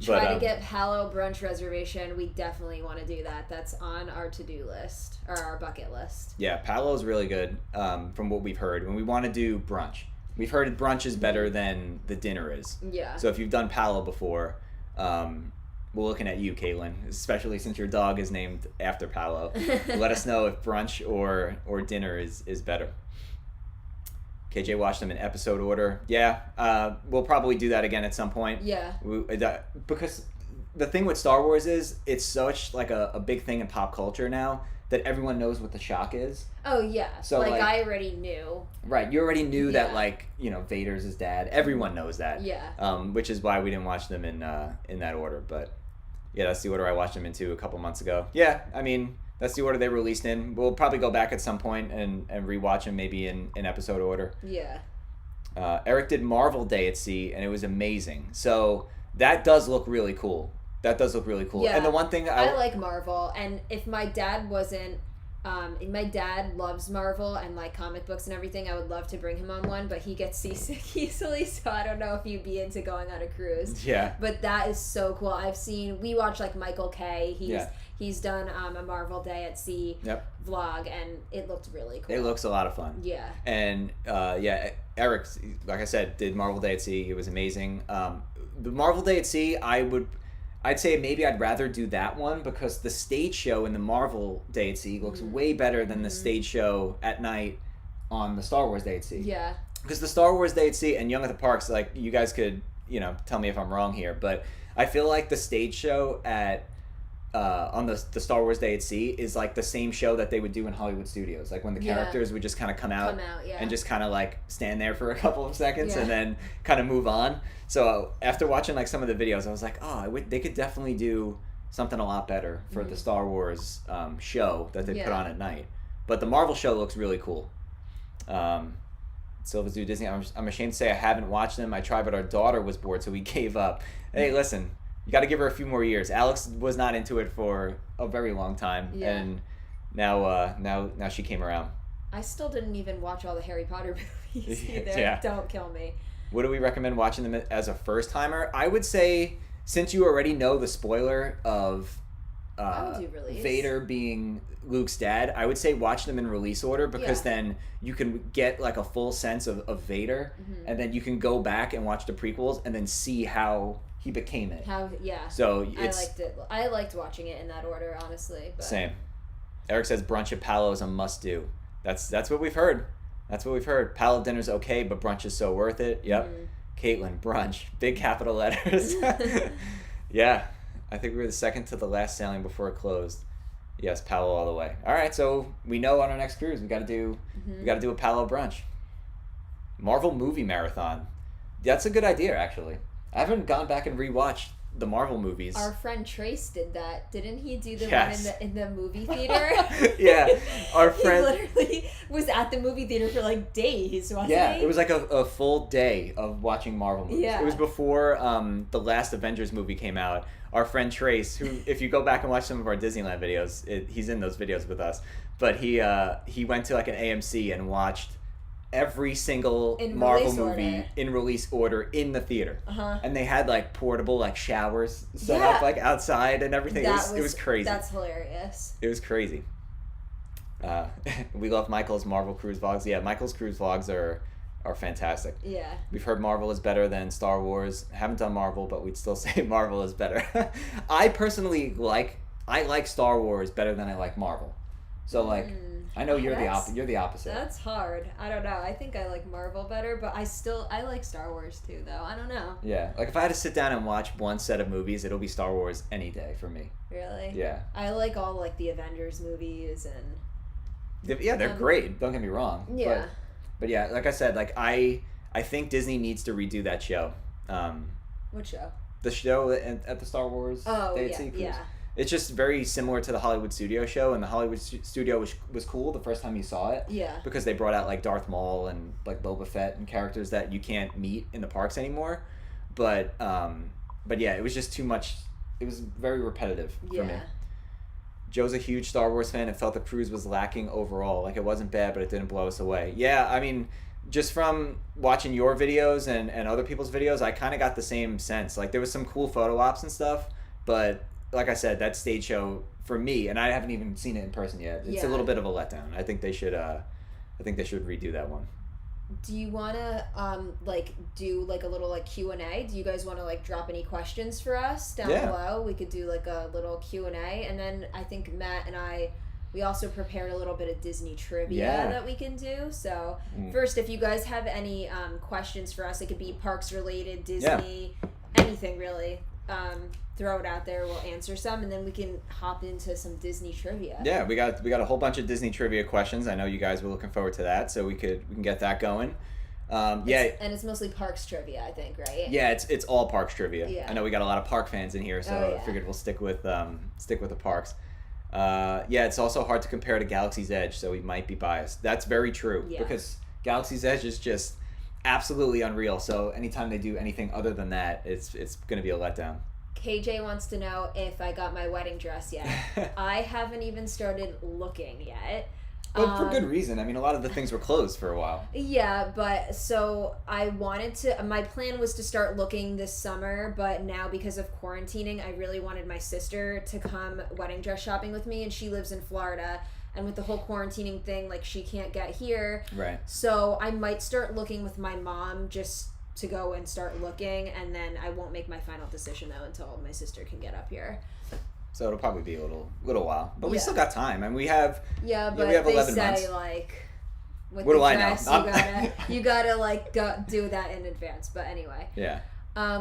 Try to get Palo brunch reservation. We definitely want to do that. That's on our to-do list, or our bucket list. Yeah, Palo is really good from what we've heard. When we want to do brunch, we've heard brunch is better than the dinner is. Yeah. So if you've done Palo before, we're looking at you, Caitlin, especially since your dog is named after Palo. Let us know if brunch or dinner is better. KJ watched them in episode order. Yeah, we'll probably do that again at some point. Yeah. Because the thing with Star Wars is it's such like a big thing in pop culture now that everyone knows what the shock is. Oh yeah. So like I already knew. Right, you already knew that Vader's his dad. Everyone knows that. Yeah. Which is why we didn't watch them in that order. But yeah, that's the order I watched them into a couple months ago. Yeah, I mean. That's the order they released in. We'll probably go back at some point and rewatch them maybe in episode order. Yeah. Eric did Marvel Day at Sea, and it was amazing. So that does look really cool. Yeah. And the one thing I like Marvel, and if my dad wasn't, my dad loves Marvel and like comic books and everything, I would love to bring him on one, but he gets seasick easily, so I don't know if he'd be into going on a cruise. Yeah. But that is so cool. We watch like Michael K. He's done a Marvel Day at Sea vlog, and it looked really cool. It looks a lot of fun. Yeah. And Eric, like I said, did Marvel Day at Sea. It was amazing. The Marvel Day at Sea, I'd say maybe I'd rather do that one because the stage show in the Marvel Day at Sea looks way better than the stage show at night on the Star Wars Day at Sea. Yeah. Because the Star Wars Day at Sea and Young at the Parks, like you guys could, tell me if I'm wrong here, but I feel like the stage show at on the Star Wars Day at Sea is like the same show that they would do in Hollywood studios, like when the characters would just kind of come out and just kind of like stand there for a couple of seconds and then kind of move on. So after watching like some of the videos, I was like, they could definitely do something a lot better for the Star Wars show that they put on at night. But the Marvel show looks really cool. Silva Zoo Disney, I'm ashamed to say I haven't watched them. I tried, but our daughter was bored, so we gave up. Hey, listen, you got to give her a few more years. Alex was not into it for a very long time, and now she came around. I still didn't even watch all the Harry Potter movies either. Yeah. Don't kill me. Would we recommend watching them as a first timer? I would say, since you already know the spoiler of Vader being Luke's dad, I would say watch them in release order because then you can get like a full sense of Vader, and then you can go back and watch the prequels and then see how he became it. So I liked it. I liked watching it in that order, honestly. But. Same. Eric says brunch at Palo is a must do. That's what we've heard. Palo dinner's okay, but brunch is so worth it. Yep. Caitlin, brunch, big capital letters. Yeah. I think we were the second to the last sailing before it closed. Yes, Palo all the way. All right, so we know on our next cruise we got to do a Palo brunch. Marvel movie marathon. That's a good idea, actually. I haven't gone back and rewatched the Marvel movies. Our friend Trace did that. Didn't he do the one in the movie theater? Yeah, our friend. He literally was at the movie theater for like days, wasn't he? Yeah, it was like a full day of watching Marvel movies. Yeah. It was before the last Avengers movie came out. Our friend Trace, who, if you go back and watch some of our Disneyland videos, he's in those videos with us. But he went to like an AMC and watched every single Marvel movie in release order in the theater. And they had like portable like showers set up like outside and everything. It was crazy. That's hilarious. It was crazy. We love Michael's Marvel cruise vlogs. Yeah, Michael's cruise vlogs are fantastic. Yeah. We've heard Marvel is better than Star Wars. Haven't done Marvel, but we'd still say Marvel is better. I personally like Star Wars better than I like Marvel. So like I know you're the opposite. That's hard. I don't know. I think I like Marvel better, but I like Star Wars too though. I don't know. Yeah. Like if I had to sit down and watch one set of movies, it'll be Star Wars any day for me. Really? Yeah. I like all like the Avengers movies and they're great. Don't get me wrong. Yeah. But yeah, like I said, like I think Disney needs to redo that show. What show? The show at the Star Wars Day at Sea Cruise. Yeah. It's just very similar to the Hollywood Studio show, and the Hollywood Studio was cool the first time you saw it. Yeah. Because they brought out like Darth Maul and like Boba Fett and characters that you can't meet in the parks anymore. But yeah, it was just too much. It was very repetitive for me. Joe's a huge Star Wars fan and felt the cruise was lacking overall. Like, it wasn't bad, but it didn't blow us away. Yeah, I mean, just from watching your videos and other people's videos, I kind of got the same sense. Like there was some cool photo ops and stuff, but like I said, that stage show for me, and I haven't even seen it in person yet. It's a little bit of a letdown. I think they should redo that one. Do you want to like do like a little like Q&A? Do you guys want to like drop any questions for us down below? We could do like a little Q&A, and then I think Matt and I, we also prepared a little bit of Disney trivia that we can do. So first, if you guys have any questions for us, it could be parks related, Disney, anything really. Throw it out there. We'll answer some, and then we can hop into some Disney trivia. Yeah, we got a whole bunch of Disney trivia questions. I know you guys were looking forward to that, so we can get that going. And it's mostly parks trivia, I think, right? Yeah, it's all parks trivia. Yeah. I know we got a lot of park fans in here, so I figured we'll stick with the parks. It's also hard to compare to Galaxy's Edge, so we might be biased. That's very true because Galaxy's Edge is just absolutely unreal. So anytime they do anything other than that, it's going to be a letdown. KJ wants to know if I got my wedding dress yet. I haven't even started looking yet. But for good reason. I mean, a lot of the things were closed for a while. Yeah, but so I wanted to, my plan was to start looking this summer, but now because of quarantining, I really wanted my sister to come wedding dress shopping with me, and she lives in Florida. And with the whole quarantining thing, like, she can't get here. Right. So I might start looking with my mom just to go and start looking, and then I won't make my final decision though until my sister can get up here. So it'll probably be a little while, but we still got time, and we have but we have they 11 say months. Like with what the do I dress, know? you gotta like go do that in advance. But anyway,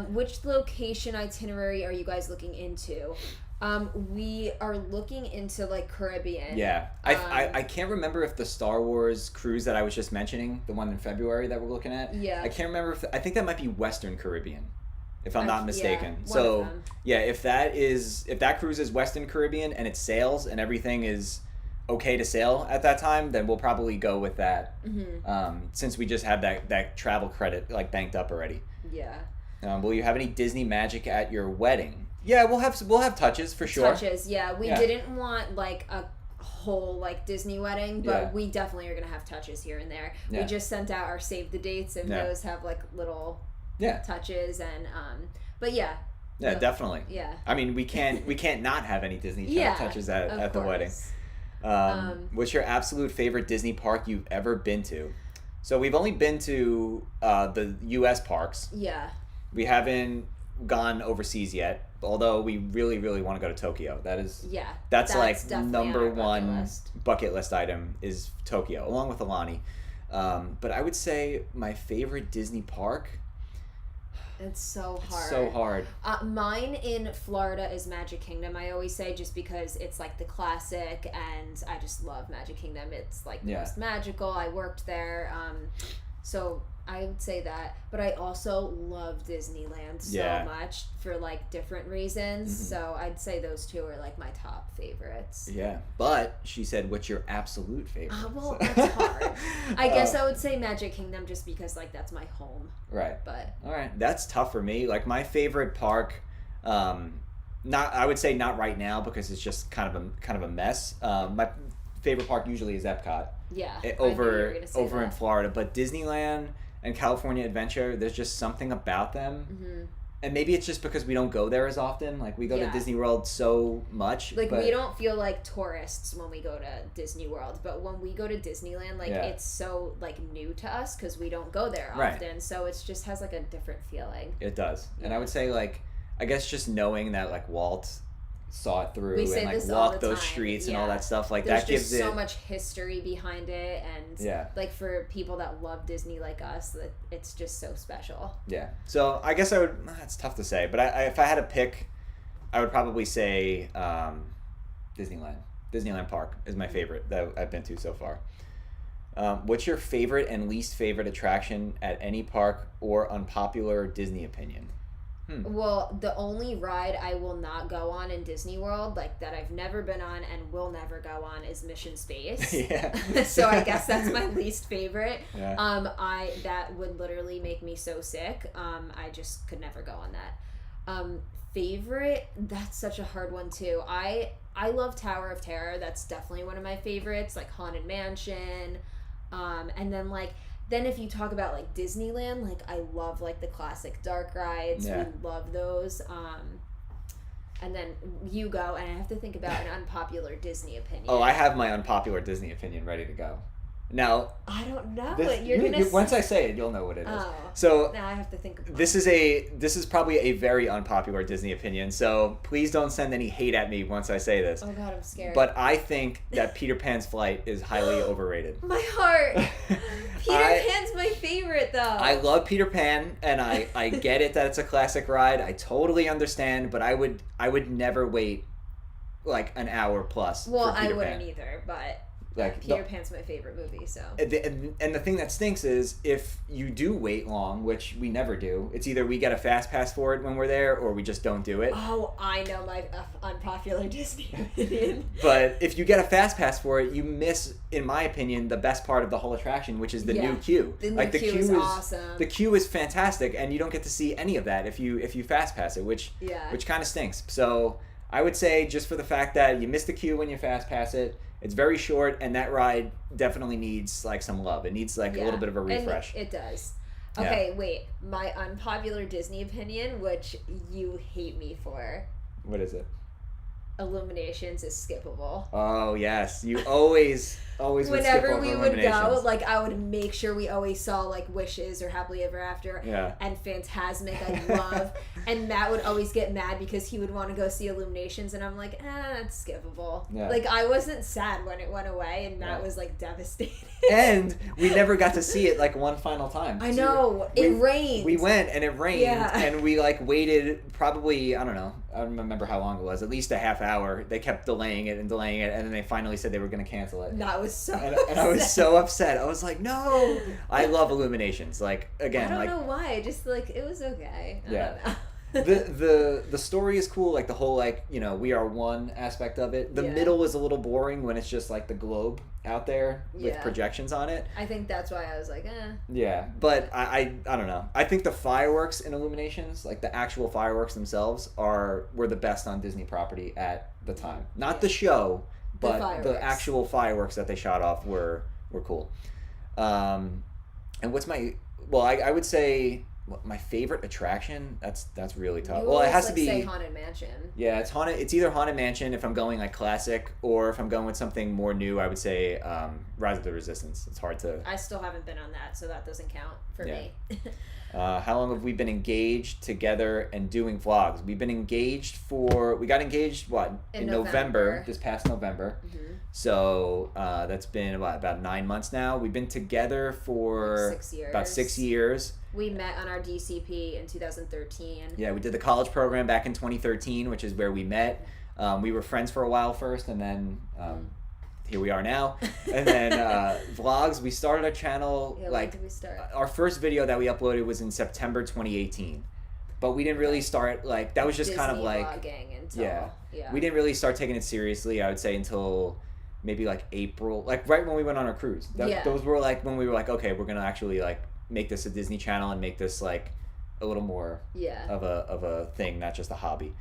which location itinerary are you guys looking into? We are looking into like Caribbean. Yeah, I can't remember if the Star Wars cruise that I was just mentioning, the one in February that we're looking at. Yeah. I can't remember I think that might be Western Caribbean, if I'm not mistaken. Yeah, so if that cruise is Western Caribbean and it sails and everything is okay to sail at that time, then we'll probably go with that. Since we just have that travel credit like banked up already. Yeah. Will you have any Disney magic at your wedding? Yeah, we'll have touches for sure. Touches, yeah. We didn't want like a whole like Disney wedding, but we definitely are gonna have touches here and there. We just sent out our save the dates, and those have like little touches, and but definitely. Yeah. I mean, we can't not have any Disney touches at the wedding. What's your absolute favorite Disney park you've ever been to? So we've only been to the U.S. parks. Yeah. We haven't gone overseas yet, although we really, really want to go to Tokyo. That's like number one bucket list item is Tokyo, along with Alani. But I would say my favorite Disney park. It's so hard. It's so hard. Mine in Florida is Magic Kingdom. I always say just because it's like the classic, and I just love Magic Kingdom. It's like the most magical. I worked there, so I would say that. But I also love Disneyland so much for like different reasons. So I'd say those two are like my top favorites. Yeah, but she said, "What's your absolute favorite?" Well, that's hard. I guess I would say Magic Kingdom just because like that's my home. Right. But all right, that's tough for me. Like my favorite park, I would say not right now because it's just kind of a mess. My favorite park usually is Epcot. Yeah. Over in Florida, but Disneyland and California Adventure, there's just something about them. And maybe it's just because we don't go there as often. Like, we go to Disney World so much. Like, we don't feel like tourists when we go to Disney World. But when we go to Disneyland, like, it's so, like, new to us because we don't go there often. So it just has, like, a different feeling. It does. Yeah. And I would say, like, I guess just knowing that, like, Walt saw it through and like walked those streets and all that stuff, like that gives it so much history behind it, and like for people that love Disney like us, that it's just so special. So I guess I would, it's tough to say, but if I had to pick, I would probably say Disneyland Park is my favorite that I've been to so far. What's your favorite and least favorite attraction at any park, or unpopular Disney opinion? Well, the only ride I will not go on in Disney World, like that I've never been on and will never go on, is Mission Space. So I guess that's my least favorite. That would literally make me so sick. I just could never go on that. Favorite, that's such a hard one too. I love Tower of Terror. That's definitely one of my favorites, like Haunted Mansion. And then like Then if you talk about like Disneyland, like I love like the classic dark rides. Yeah. We love those. And then you go, and I have to think about an unpopular Disney opinion. Oh, I have my unpopular Disney opinion ready to go. Now, I don't know this, what you're gonna. Once I say it, you'll know what it is. Oh, so now I have to think about this is probably a very unpopular Disney opinion. So please don't send any hate at me once I say this. Oh God, I'm scared. But I think that Peter Pan's Flight is highly overrated. My heart. Peter Pan's my favorite though. I love Peter Pan, and I get it that it's a classic ride. I totally understand, but I would never wait like an hour plus. Well, for Peter I wouldn't Pan. either, but. Like Peter Pan's my favorite movie, so. And the thing that stinks is if you do wait long, which we never do, it's either we get a fast pass for it when we're there, or we just don't do it. Oh, I know my unpopular Disney opinion. But if you get a fast pass for it, you miss, in my opinion, the best part of the whole attraction, which is the new queue. The new queue is awesome. The queue is fantastic, and you don't get to see any of that if you fast pass it, which kind of stinks. So I would say just for the fact that you miss the queue when you fast pass it. It's very short, and that ride definitely needs like some love. It needs like a little bit of a refresh. And it does. Okay, wait. My unpopular Disney opinion, which you hate me for. What is it? Illuminations is skippable. Oh yes, you always would skip Whenever over we would Illuminations. go, like I would make sure we always saw like Wishes or Happily Ever After. Yeah. And Fantasmic I love. And Matt would always get mad because he would want to go see Illuminations, and I'm like, it's skippable. Yeah. Like I wasn't sad when it went away, and Matt was like devastated. And we never got to see it like one final time. I know. It rained. We went and it rained, and we like waited probably, I don't remember how long it was, at least a half hour. They kept delaying it, and then they finally said they were going to cancel it. That was so and I was so upset. I was like, no. I love Illuminations. Like, again, I don't know why. Just like it was okay. I don't know. the story is cool, like the whole like, we are one aspect of it. The middle is a little boring when it's just like the globe out there with projections on it. I think that's why I was like, Yeah, but I don't know. I think the fireworks in Illuminations, like the actual fireworks themselves, were the best on Disney property at the time. Not the show, but the actual fireworks that they shot off were cool. And what's I would say my favorite attraction. That's really tough. Well, it has to be say Haunted Mansion. Yeah, it's either Haunted Mansion if I'm going like classic, or if I'm going with something more new, I would say Rise of the Resistance. It's hard to. I still haven't been on that, so that doesn't count for me. How long have we been engaged together and doing vlogs? We got engaged in November, this past November. Mm-hmm. So that's been about 9 months now. We've been together for 6 years. About 6 years. We met on our DCP in 2013. Yeah, we did the college program back in 2013, which is where we met. We were friends for a while first, and then here we are now. And then vlogs, we started a channel. When did we start? Our first video that we uploaded was in September 2018. But we didn't really start, like, that was just Disney kind of like... vlogging until, We didn't really start taking it seriously, I would say, until maybe like April, like right when we went on our cruise. Those were like when we were like, okay, we're going to actually like make this a Disney Channel and make this like a little more of a thing, not just a hobby.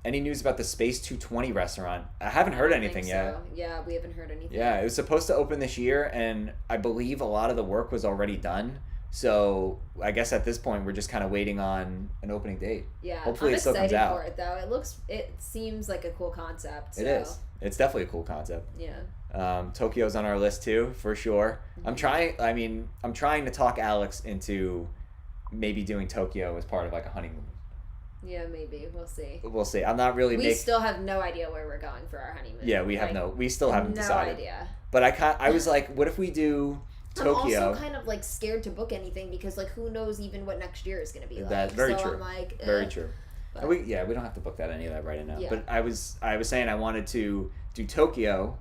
Any news about the Space 220 restaurant? I haven't heard anything yet. Yeah, we haven't heard anything. Yeah, it was supposed to open this year, and I believe a lot of the work was already done. So I guess at this point we're just kind of waiting on an opening date. Yeah, hopefully it still comes out. I'm excited for it though. It seems like a cool concept. So. It is. It's definitely a cool concept. Yeah. Tokyo's on our list too, for sure. Mm-hmm. I'm trying to talk Alex into maybe doing Tokyo as part of like a honeymoon. Yeah, maybe. We'll see. We'll see. I'm not really. We still have no idea where we're going for our honeymoon. Yeah, we still haven't decided. No idea. But I was like, what if we do Tokyo? I'm also kind of like scared to book anything because like who knows even what next year is going to be like. That's very true. I'm like, very true. But we don't have to book any of that right now. Yeah. But I was saying I wanted to do Tokyo,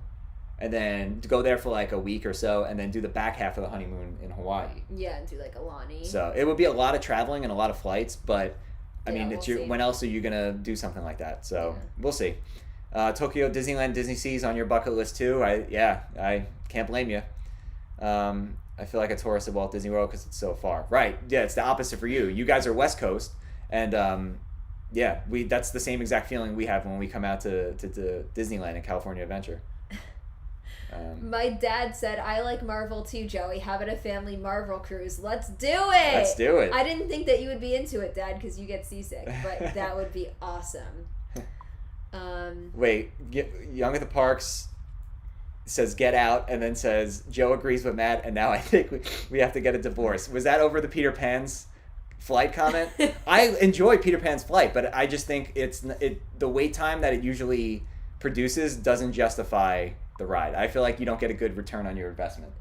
and then to go there for like a week or so, and then do the back half of the honeymoon in Hawaii. Yeah, and do like Alani. So it would be a lot of traveling and a lot of flights, but when else are you gonna do something like that? So we'll see. Tokyo, Disneyland, Disney Seas on your bucket list too. I can't blame you. I feel like a tourist at Walt Disney World because it's so far. Right? Yeah, it's the opposite for you. You guys are West Coast, and that's the same exact feeling we have when we come out to Disneyland and California Adventure. My dad said, I like Marvel too, Joey. How about a family Marvel cruise? Let's do it! Let's do it. I didn't think that you would be into it, Dad, because you get seasick, but that would be awesome. Wait, Young at the Parks says get out, and then says Joe agrees with Matt, and now I think we have to get a divorce. Was that over the Peter Pan's flight comment? I enjoy Peter Pan's flight, but I just think the wait time that it usually produces doesn't justify the ride. I feel like you don't get a good return on your investment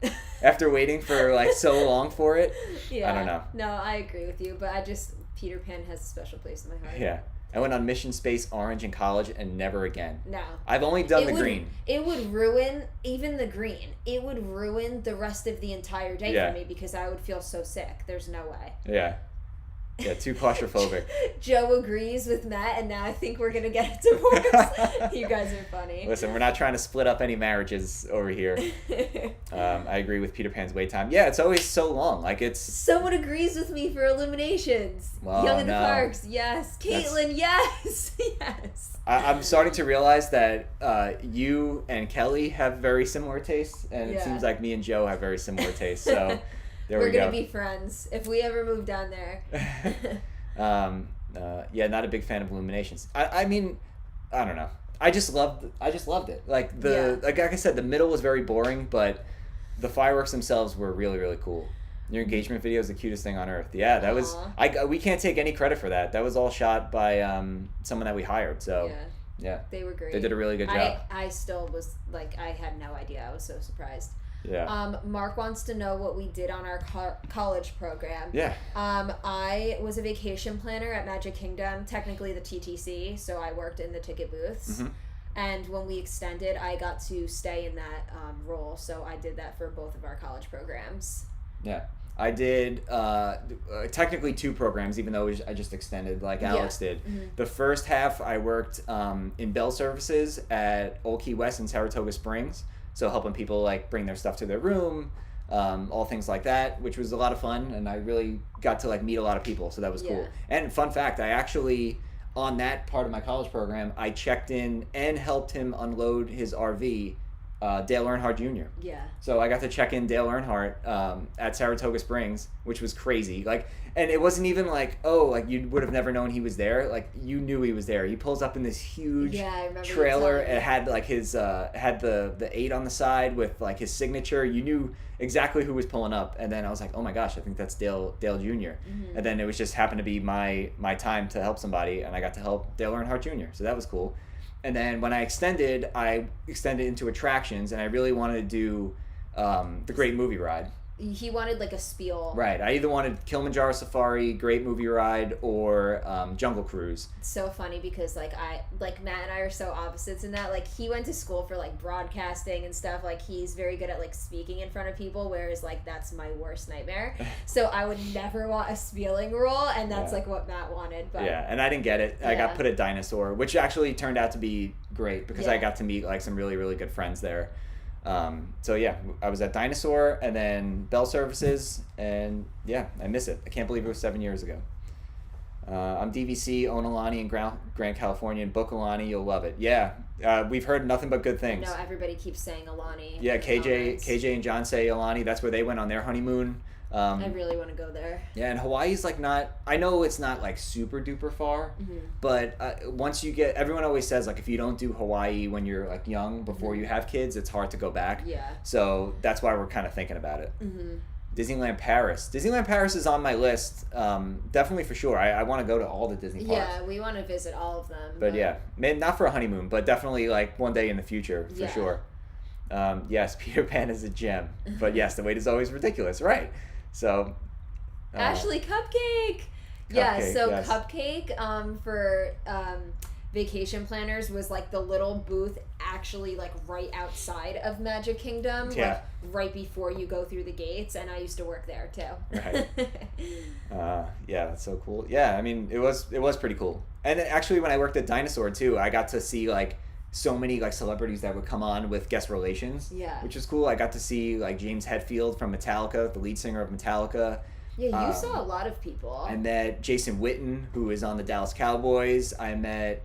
after waiting for like so long for it. Yeah, I don't know. No, I agree with you, but Peter Pan has a special place in my heart. Yeah. I went on Mission Space Orange in college and never again. No. I've only done the green. It would ruin, even the green, it would ruin the rest of the entire day for me because I would feel so sick. There's no way. Yeah. Yeah, too claustrophobic. Joe agrees with Matt, and now I think we're going to get a divorce. You guys are funny. Listen, we're not trying to split up any marriages over here. I agree with Peter Pan's wait time. Yeah, it's always so long. Like, it's... Someone agrees with me for Illuminations. Well, Young in the Parks, yes. Caitlin, yes. Yes. I'm starting to realize that you and Kelly have very similar tastes, and it seems like me and Joe have very similar tastes, so... We're going to be friends if we ever move down there. Yeah, not a big fan of Illuminations. I mean, I don't know. I just loved it. Like like I said, the middle was very boring, but the fireworks themselves were really, really cool. Your engagement video is the cutest thing on earth. Yeah, that was. We can't take any credit for that. That was all shot by someone that we hired. So yeah, they were great. They did a really good job. I still was like, I had no idea. I was so surprised. Yeah. Mark wants to know what we did on our college program. Yeah. I was a vacation planner at Magic Kingdom, technically the TTC, so I worked in the ticket booths. Mm-hmm. And when we extended, I got to stay in that role, so I did that for both of our college programs. Yeah. I did technically 2 programs, even though I just extended like Alex did. Mm-hmm. The first half, I worked in bell services at Old Key West in Saratoga Springs. So helping people like bring their stuff to their room, all things like that, which was a lot of fun, and I really got to like meet a lot of people, so that was cool. And fun fact, I actually, on that part of my college program, I checked in and helped him unload his RV, Dale Earnhardt Jr. Yeah. So I got to check in Dale Earnhardt at Saratoga Springs, which was crazy. Like, and it wasn't even like, oh, like you would have never known he was there. Like you knew he was there. He pulls up in this huge trailer. It had like his had the 8 on the side with like his signature. You knew exactly who was pulling up. And then I was like, oh my gosh, I think that's Dale Jr. Mm-hmm. And then it was just happened to be my time to help somebody, and I got to help Dale Earnhardt Jr. So that was cool. And then when I extended into attractions, and I really wanted to do the Great Movie Ride. He wanted like a spiel. Right. I either wanted Kilimanjaro Safari, Great Movie Ride, or Jungle Cruise. It's so funny because like Matt and I are so opposites in that. Like he went to school for like broadcasting and stuff. Like he's very good at like speaking in front of people, whereas like that's my worst nightmare. So I would never want a spieling role, and that's like what Matt wanted. But yeah, and I didn't get it. I got put at Dinosaur, which actually turned out to be great because I got to meet like some really, really good friends there. So yeah, I was at Dinosaur and then Bell Services, and yeah, I miss it. I can't believe it was 7 years ago. I'm DVC, own Alani in Grand California, and book Alani, you'll love it. Yeah, we've heard nothing but good things. No, everybody keeps saying Alani. Yeah, KJ and John say Alani. That's where they went on their honeymoon. I really want to go there. Yeah, and Hawaii's like not, I know it's not like super duper far, but once you get, everyone always says like if you don't do Hawaii when you're like young before you have kids, it's hard to go back. Yeah. So that's why we're kind of thinking about it. Disneyland Paris. Disneyland Paris is on my list, definitely for sure. I want to go to all the Disney parks. Yeah, we want to visit all of them. But yeah, maybe not for a honeymoon, but definitely like one day in the future for sure. Yes, Peter Pan is a gem, but yes, the wait is always ridiculous, right? So, Ashley Cupcake. Cupcake for vacation planners was like the little booth actually like right outside of Magic Kingdom, like right before you go through the gates, and I used to work there too. Right. Yeah, that's so cool. Yeah, I mean it was pretty cool. And actually when I worked at Dinosaur too, I got to see like so many like celebrities that would come on with guest relations, which is cool. I got to see like James Hetfield from Metallica, the lead singer of Metallica. Yeah, you saw a lot of people. I met Jason Witten, who is on the Dallas Cowboys. I met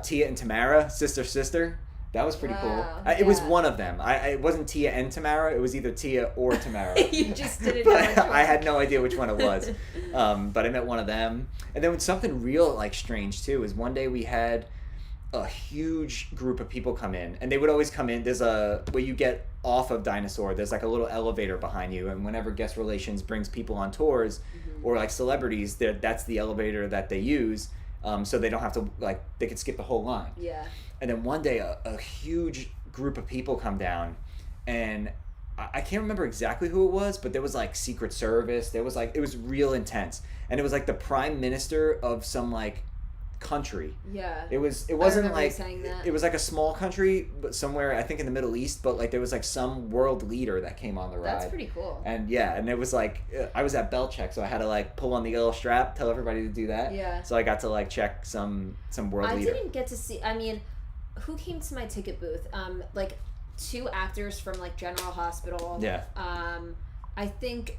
Tia and Tamara, sister. That was pretty cool. Wow. It was one of them. It wasn't Tia and Tamara. It was either Tia or Tamara. You just didn't know which one. I had no idea which one it was. But I met one of them. And then something real like strange too is one day we had a huge group of people come in, and they would always come in. There's where you get off of Dinosaur, there's like a little elevator behind you, and whenever guest relations brings people on tours or like celebrities, that's the elevator that they use, so they don't have to, like, they could skip the whole line. Yeah. And then one day a huge group of people come down, and I can't remember exactly who it was, but there was like Secret Service, there was like, it was real intense, and it was like the prime minister of some like country. Yeah. It wasn't like, saying that. it was like a small country, but somewhere I think in the Middle East, but like there was like some world leader that came on the ride. That's pretty cool. And yeah, and it was like, I was at bell check, so I had to like pull on the little strap, tell everybody to do that. Yeah. So I got to like check some world leader. I didn't get to see, I mean, who came to my ticket booth? Like 2 actors from like General Hospital. Yeah. I think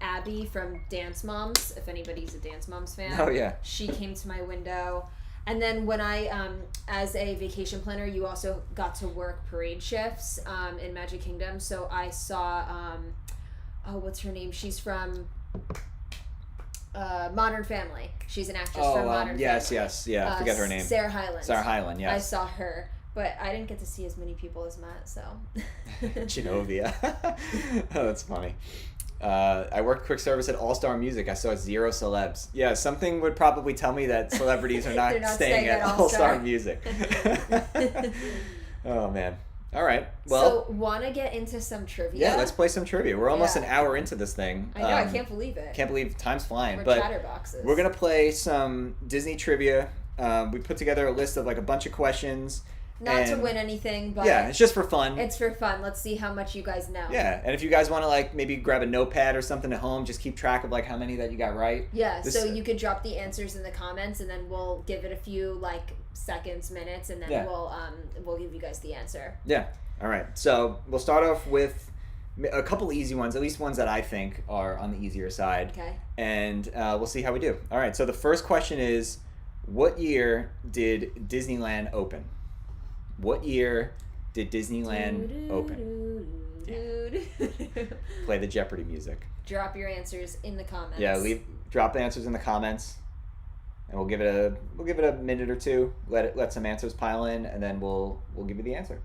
Abby from Dance Moms, if anybody's a Dance Moms fan. Oh yeah. She came to my window. And then when I, as a vacation planner, you also got to work parade shifts in Magic Kingdom. So I saw, what's her name? She's from Modern Family. She's an actress from Modern yes, Family. I forget her name. Sarah Hyland. Sarah Hyland, yes. I saw her. But I didn't get to see as many people as Matt, so. Genovia. Oh, that's funny. I worked quick service at All Star Music. I saw 0 celebs. Yeah, something would probably tell me that celebrities are not, staying at All Star Music. Oh, man. All right. Well, so, want to get into some trivia? Yeah, let's play some trivia. We're almost an hour into this thing. I know, I can't believe it. Can't believe time's flying. We're but chatterboxes. We're going to play some Disney trivia. We put together a list of like a bunch of questions. Not to win anything, but yeah, it's just for fun. It's for fun. Let's see how much you guys know. Yeah, and if you guys want to like maybe grab a notepad or something at home, just keep track of like how many that you got right. Yeah, so you could drop the answers in the comments, and then we'll give it a few like seconds, minutes, and then we'll give you guys the answer. Yeah. All right. So we'll start off with a couple easy ones, at least ones that I think are on the easier side. Okay. And we'll see how we do. All right. So the first question is, what year did Disneyland open? What year did Disneyland open? Play the Jeopardy music. Drop your answers in the comments. Yeah, drop the answers in the comments, and we'll give it a minute or two. Let some answers pile in, and then we'll give you the answer.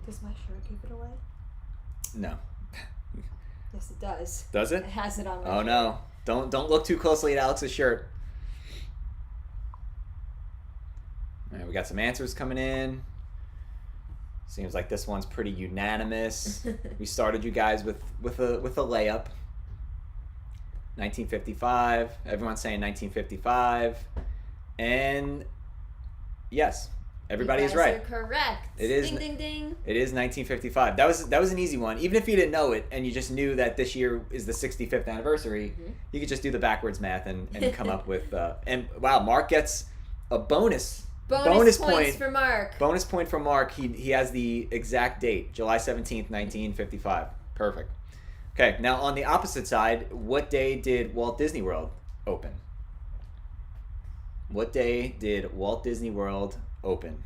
Does my shirt give it away? No. Yes, it does. Does it? It has it on my Oh shirt. no! Don't look too closely at Alex's shirt. All right, we got some answers coming in. Seems like this one's pretty unanimous. We started you guys with a layup. 1955. Everyone's saying 1955, and yes, everybody is right. You guys are correct. It is. Ding ding ding. It is 1955. That was an easy one. Even if you didn't know it and you just knew that this year is the 65th anniversary, you could just do the backwards math and come up with. And wow, Mark gets a bonus. Bonus points for Mark. Bonus point for Mark. He has the exact date, July 17th, 1955. Perfect. Okay, now on the opposite side, what day did Walt Disney World open? What day did Walt Disney World open?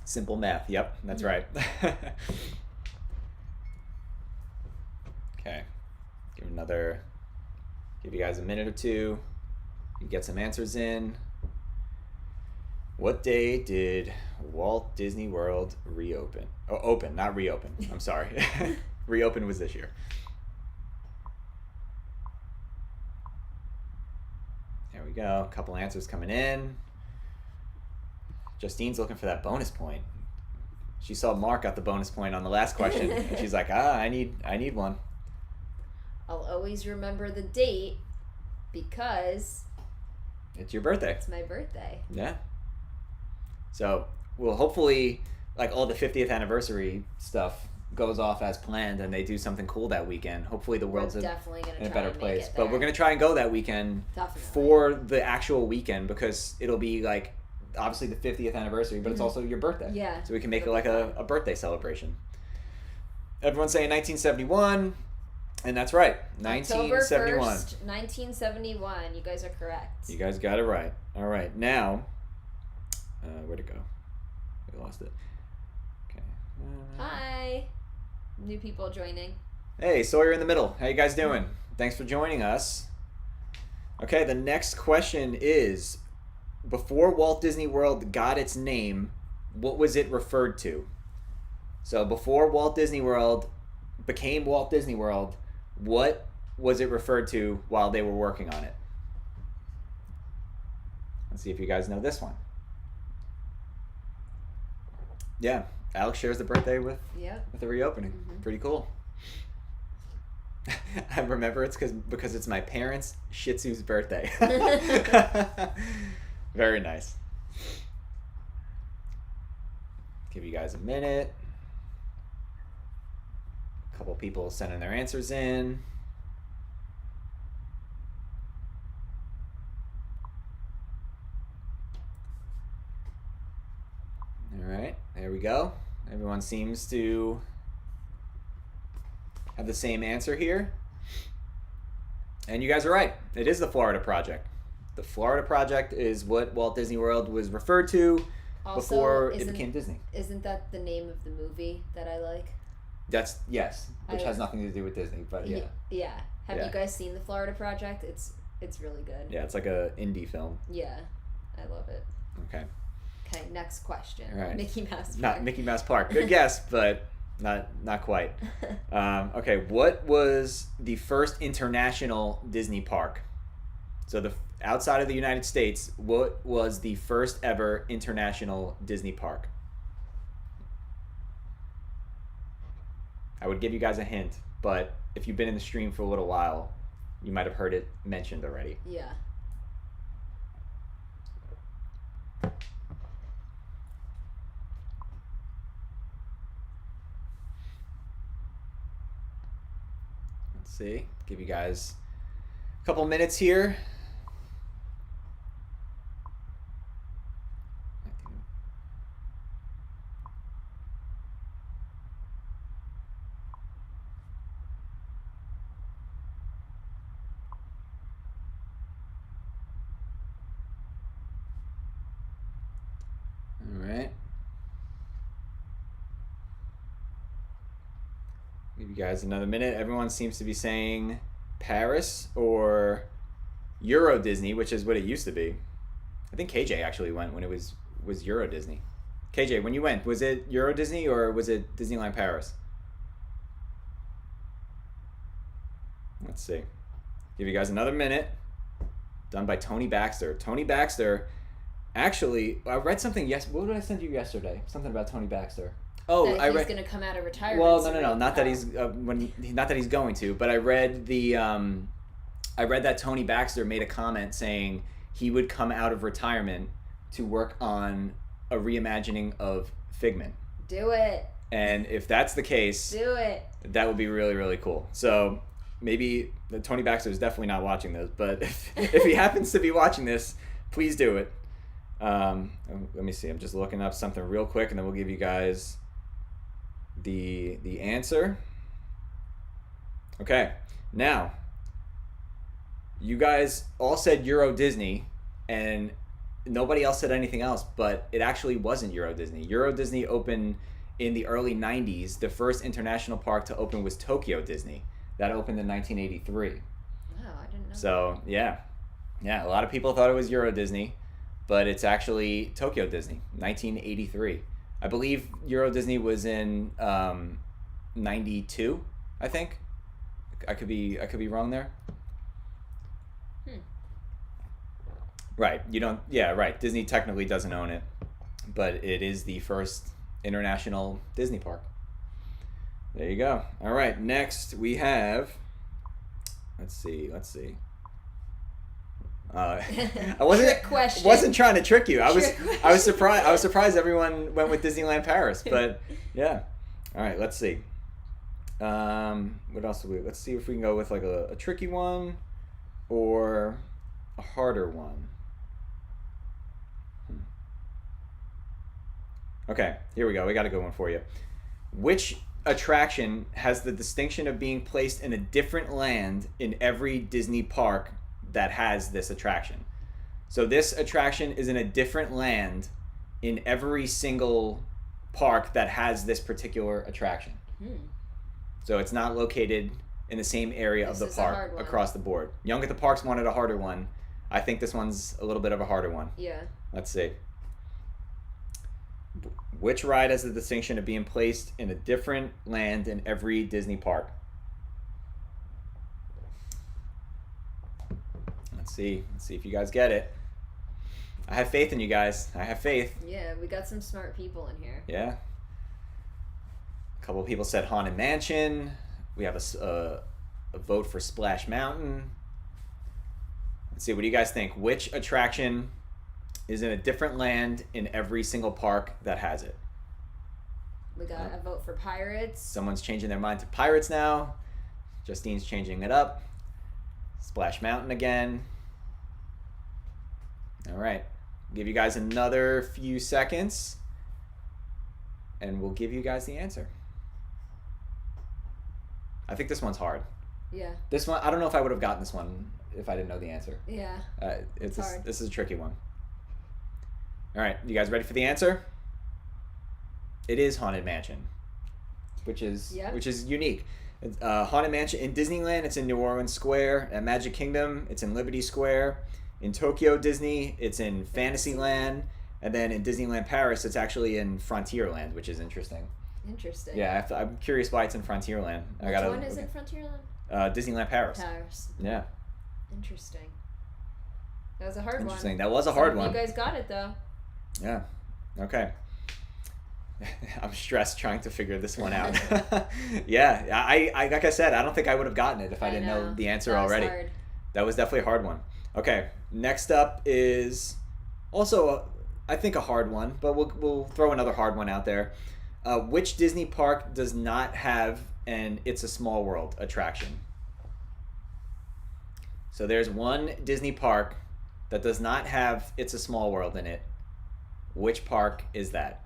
Simple math. Yep, that's right. Okay. Give you guys a minute or two. You get some answers in. What day did Walt Disney World reopen? Oh, open, not reopen. I'm sorry. Reopen was this year. There we go. A couple answers coming in. Justine's looking for that bonus point. She saw Mark got the bonus point on the last question, and she's like, I need one. I'll always remember the date because it's your birthday. It's my birthday. Yeah. So, well, hopefully, like all the 50th anniversary stuff goes off as planned, and they do something cool that weekend. Hopefully, the world's in a better place. But we're gonna try and go that weekend for the actual weekend, because it'll be like obviously the 50th anniversary, but it's also your birthday. Yeah. So we can make it like a birthday celebration. Everyone's saying 1971. And that's right. October 1971. 1st, 1971. You guys are correct. You guys got it right. All right. Now, where'd it go? We lost it. Okay. Hi. New people joining. Hey, Sawyer in the middle. How you guys doing? Thanks for joining us. Okay, the next question is, before Walt Disney World got its name, what was it referred to? So before Walt Disney World became Walt Disney World, what was it referred to while they were working on it? Let's see if you guys know this one. Yeah, Alex shares the birthday with the reopening. Mm-hmm. Pretty cool. I remember it's because it's my parents' Shih Tzu's birthday. Very nice. Give you guys a minute. A couple people sending their answers in. All right, there we go. Everyone seems to have the same answer here. And you guys are right. It is the Florida Project. The Florida Project is what Walt Disney World was referred to before it became Disney. Isn't that the name of the movie that I like? That's, yes, which has nothing to do with Disney, but yeah. Yeah. Have you guys seen the Florida Project? It's really good. Yeah, it's like a indie film. Yeah, I love it. Okay. Okay, next question. All right. Mickey Mouse Park. Not Mickey Mouse Park. Good guess, but not quite. Okay, what was the first international Disney park? So outside of the United States, what was the first ever international Disney park? I would give you guys a hint, but if you've been in the stream for a little while, you might have heard it mentioned already. Yeah. Let's see. Give you guys a couple minutes here. All right. Give you guys another minute. Everyone seems to be saying Paris or Euro Disney, which is what it used to be. I think KJ actually went when it was Euro Disney. KJ, when you went, was it Euro Disney or was it Disneyland Paris? Let's see. Give you guys another minute. Done by Tony Baxter. Tony Baxter, actually, I read something. What did I send you yesterday? Something about Tony Baxter. Oh, that he's going to come out of retirement. Well, no. Not that he's not that he's going to, but I read that Tony Baxter made a comment saying he would come out of retirement to work on a reimagining of Figment. Do it. And if that's the case, do it. That would be really, really cool. So maybe Tony Baxter is definitely not watching this, but if he happens to be watching this, please do it. Let me see. I'm just looking up something real quick, and then we'll give you guys the answer. Okay, now you guys all said Euro Disney, and nobody else said anything else, but it actually wasn't Euro Disney. Euro Disney opened in the early 90s. The first international park to open was Tokyo Disney. That opened in 1983. Wow, I didn't know. So yeah, a lot of people thought it was Euro Disney, but it's actually Tokyo Disney, 1983. I believe Euro Disney was in 92, I think. I could be wrong there. Right. You don't. Yeah. Right. Disney technically doesn't own it, but it is the first international Disney park. There you go. All right. Next we have. Let's see. I wasn't trying to trick you. I was surprised everyone went with Disneyland Paris, but yeah. All right, let's see. What else let's see if we can go with like a tricky one or a harder one. Okay, here we go. We got a good one for you. Which attraction has the distinction of being placed in a different land in every Disney park that has this attraction? So this attraction is in a different land in every single park that has this particular attraction. So it's not located in the same area of the park across the board. Young at the Parks wanted a harder one. I think this one's a little bit of a harder one. Yeah. Let's see. Which ride has the distinction of being placed in a different land in every Disney park? Let's see. Let's see if you guys get it. I have faith in you guys. I have faith. Yeah, we got some smart people in here. Yeah. A couple of people said Haunted Mansion. We have a vote for Splash Mountain. Let's see. What do you guys think? Which attraction is in a different land in every single park that has it? We got a vote for Pirates. Someone's changing their mind to Pirates now. Justine's changing it up. Splash Mountain again. All right. Give you guys another few seconds, and we'll give you guys the answer. I think this one's hard. Yeah. This one, I don't know if I would have gotten this one if I didn't know the answer. Yeah. It's hard. This is a tricky one. All right, you guys ready for the answer? It is Haunted Mansion, which is unique. Haunted Mansion in Disneyland, it's in New Orleans Square. At Magic Kingdom, it's in Liberty Square. In Tokyo Disney, it's in Fantasyland. And then in Disneyland Paris, it's actually in Frontierland, which is interesting. Interesting. Yeah, I'm curious why it's in Frontierland. Which one is in Frontierland? Disneyland Paris. Paris. Yeah. Interesting. That was a hard one. Interesting. That was a hard one. You guys got it, though. Yeah. Okay. I'm stressed trying to figure this one out. Yeah. I like I said, I don't think I would have gotten it if I didn't know the answer already. Hard. That was definitely a hard one. Okay. Next up is also, I think, a hard one, but we'll throw another hard one out there. Which Disney park does not have an It's a Small World attraction? So there's one Disney park that does not have It's a Small World in it. Which park is that?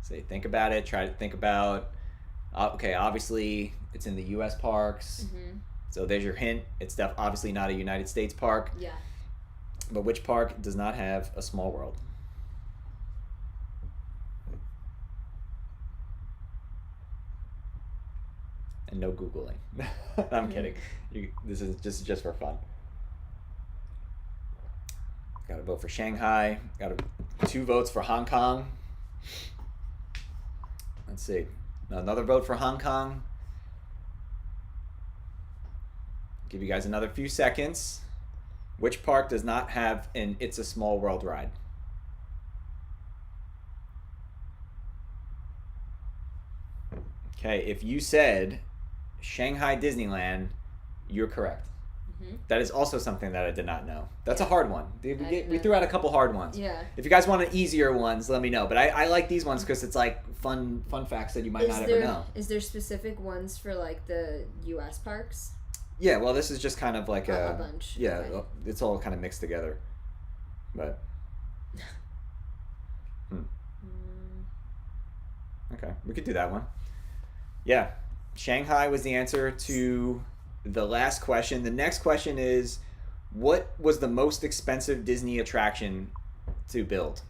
So think about it. Try to think about... okay, obviously, it's in the U.S. parks. Mm-hmm. So there's your hint. It's obviously not a United States park. Yeah. But which park does not have a Small World? And no Googling. I'm kidding. This is just for fun. Got to vote for Shanghai. Got 2 votes for Hong Kong. Let's see. Another vote for Hong Kong. Give you guys another few seconds. Which park does not have an It's a Small World ride? Okay, if you said Shanghai Disneyland, you're correct. Mm-hmm. That is also something that I did not know. That's a hard one. We threw out a couple hard ones. Yeah. If you guys want easier ones, let me know. But I like these ones because it's like fun facts that you might not ever know. Is there specific ones for like the U.S. parks? Yeah, well, this is just kind of like a bunch. Yeah, okay. It's all kind of mixed together. But. Okay, we could do that one. Yeah, Shanghai was the answer to the last question. The next question is, what was the most expensive Disney attraction to build?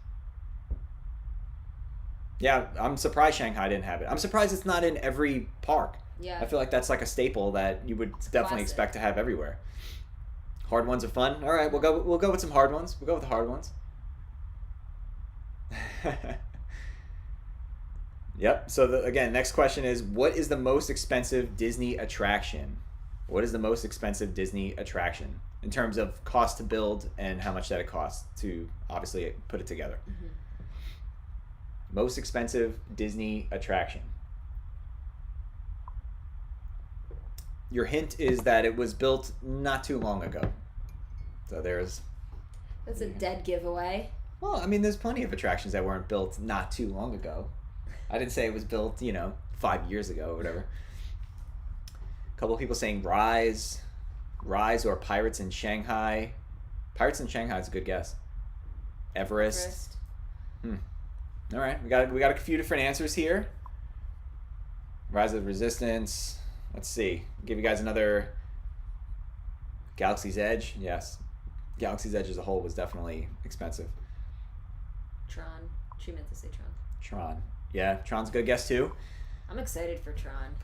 Yeah, I'm surprised Shanghai didn't have it. I'm surprised it's not in every park. Yeah. I feel like that's like a staple that you would definitely expect to have everywhere. Hard ones are fun. All right, we'll go with some hard ones. We'll go with the hard ones. Yep. So again, next question is, what is the most expensive Disney attraction? What is the most expensive Disney attraction in terms of cost to build and how much that it costs to obviously put it together? Mm-hmm. Most expensive Disney attraction. Your hint is that it was built not too long ago. So That's a dead giveaway. Well, I mean, there's plenty of attractions that weren't built not too long ago. I didn't say it was built, 5 years ago or whatever. A couple of people saying Rise or Pirates in Shanghai. Pirates in Shanghai is a good guess. Everest. All right, we got a few different answers here. Rise of the Resistance. Let's see. Give you guys another. Galaxy's Edge. Yes, Galaxy's Edge as a whole was definitely expensive. Tron. She meant to say Tron. Tron. Yeah, Tron's a good guess too. I'm excited for Tron.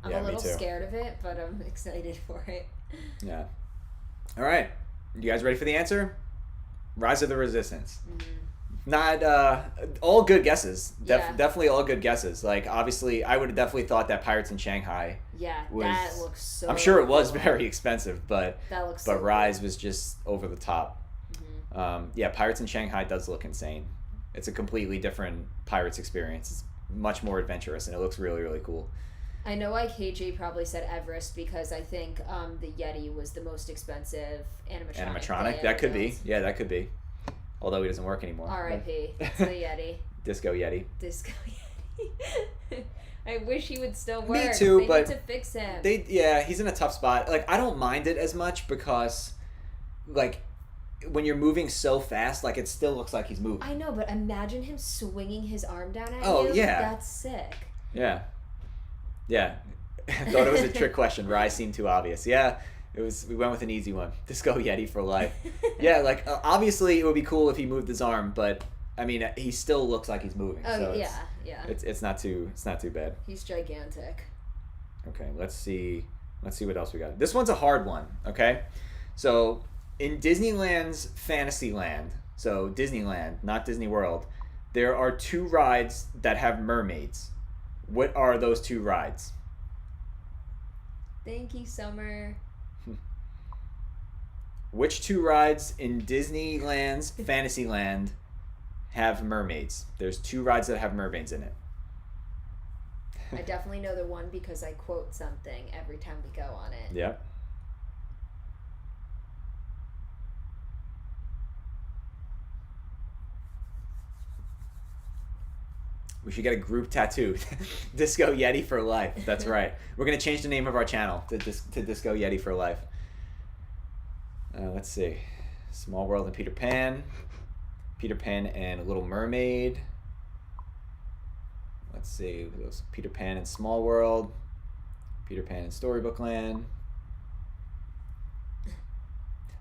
I'm Yeah, a little me too. scared of it, but I'm excited for it. Yeah. All right. You guys ready for the answer? Rise of the Resistance. Not all good guesses. Definitely all good guesses. Like, obviously, I would have definitely thought that Pirates in Shanghai. Yeah, was, that looks so. I'm sure it was cool. very expensive, but That looks. but So Rise cool. was just over the top. Yeah, Pirates in Shanghai does look insane. It's a completely different Pirates experience. It's much more adventurous, and it looks really, really cool. I know KJ probably said Everest because I think the Yeti was the most expensive animatronic. That could be. Yeah, that could be. Although he doesn't work anymore. R.I.P. It's the Yeti. Disco Yeti. Disco Yeti. I wish he would still work. Me too, they but need to fix him. He's in a tough spot. Like, I don't mind it as much because, like, when you're moving so fast, like, it still looks like he's moving. I know, but imagine him swinging his arm down at you. Oh, yeah. That's sick. Yeah. Yeah. I thought it was a trick question. Rise seemed too obvious. Yeah. We went with an easy one. Disco Yeti for life. Yeah, like, obviously it would be cool if he moved his arm, but I mean, he still looks like he's moving. Oh, so yeah. It's not too bad. He's gigantic. Okay, let's see what else we got. This one's a hard one, okay? So, in Disneyland's Fantasyland, so Disneyland, not Disney World, there are 2 rides that have mermaids. What are those 2 rides? Thank you, Summer. Which 2 rides in Disneyland's Fantasyland have mermaids? There's 2 rides that have mermaids in it. I definitely know the one because I quote something every time we go on it. Yep. We should get a group tattoo. Disco Yeti for life. That's right. We're going to change the name of our channel to Disco Yeti for life. Let's see. Small World and Peter Pan. Peter Pan and Little Mermaid. Let's see. Peter Pan and Small World. Peter Pan and Storybook Land.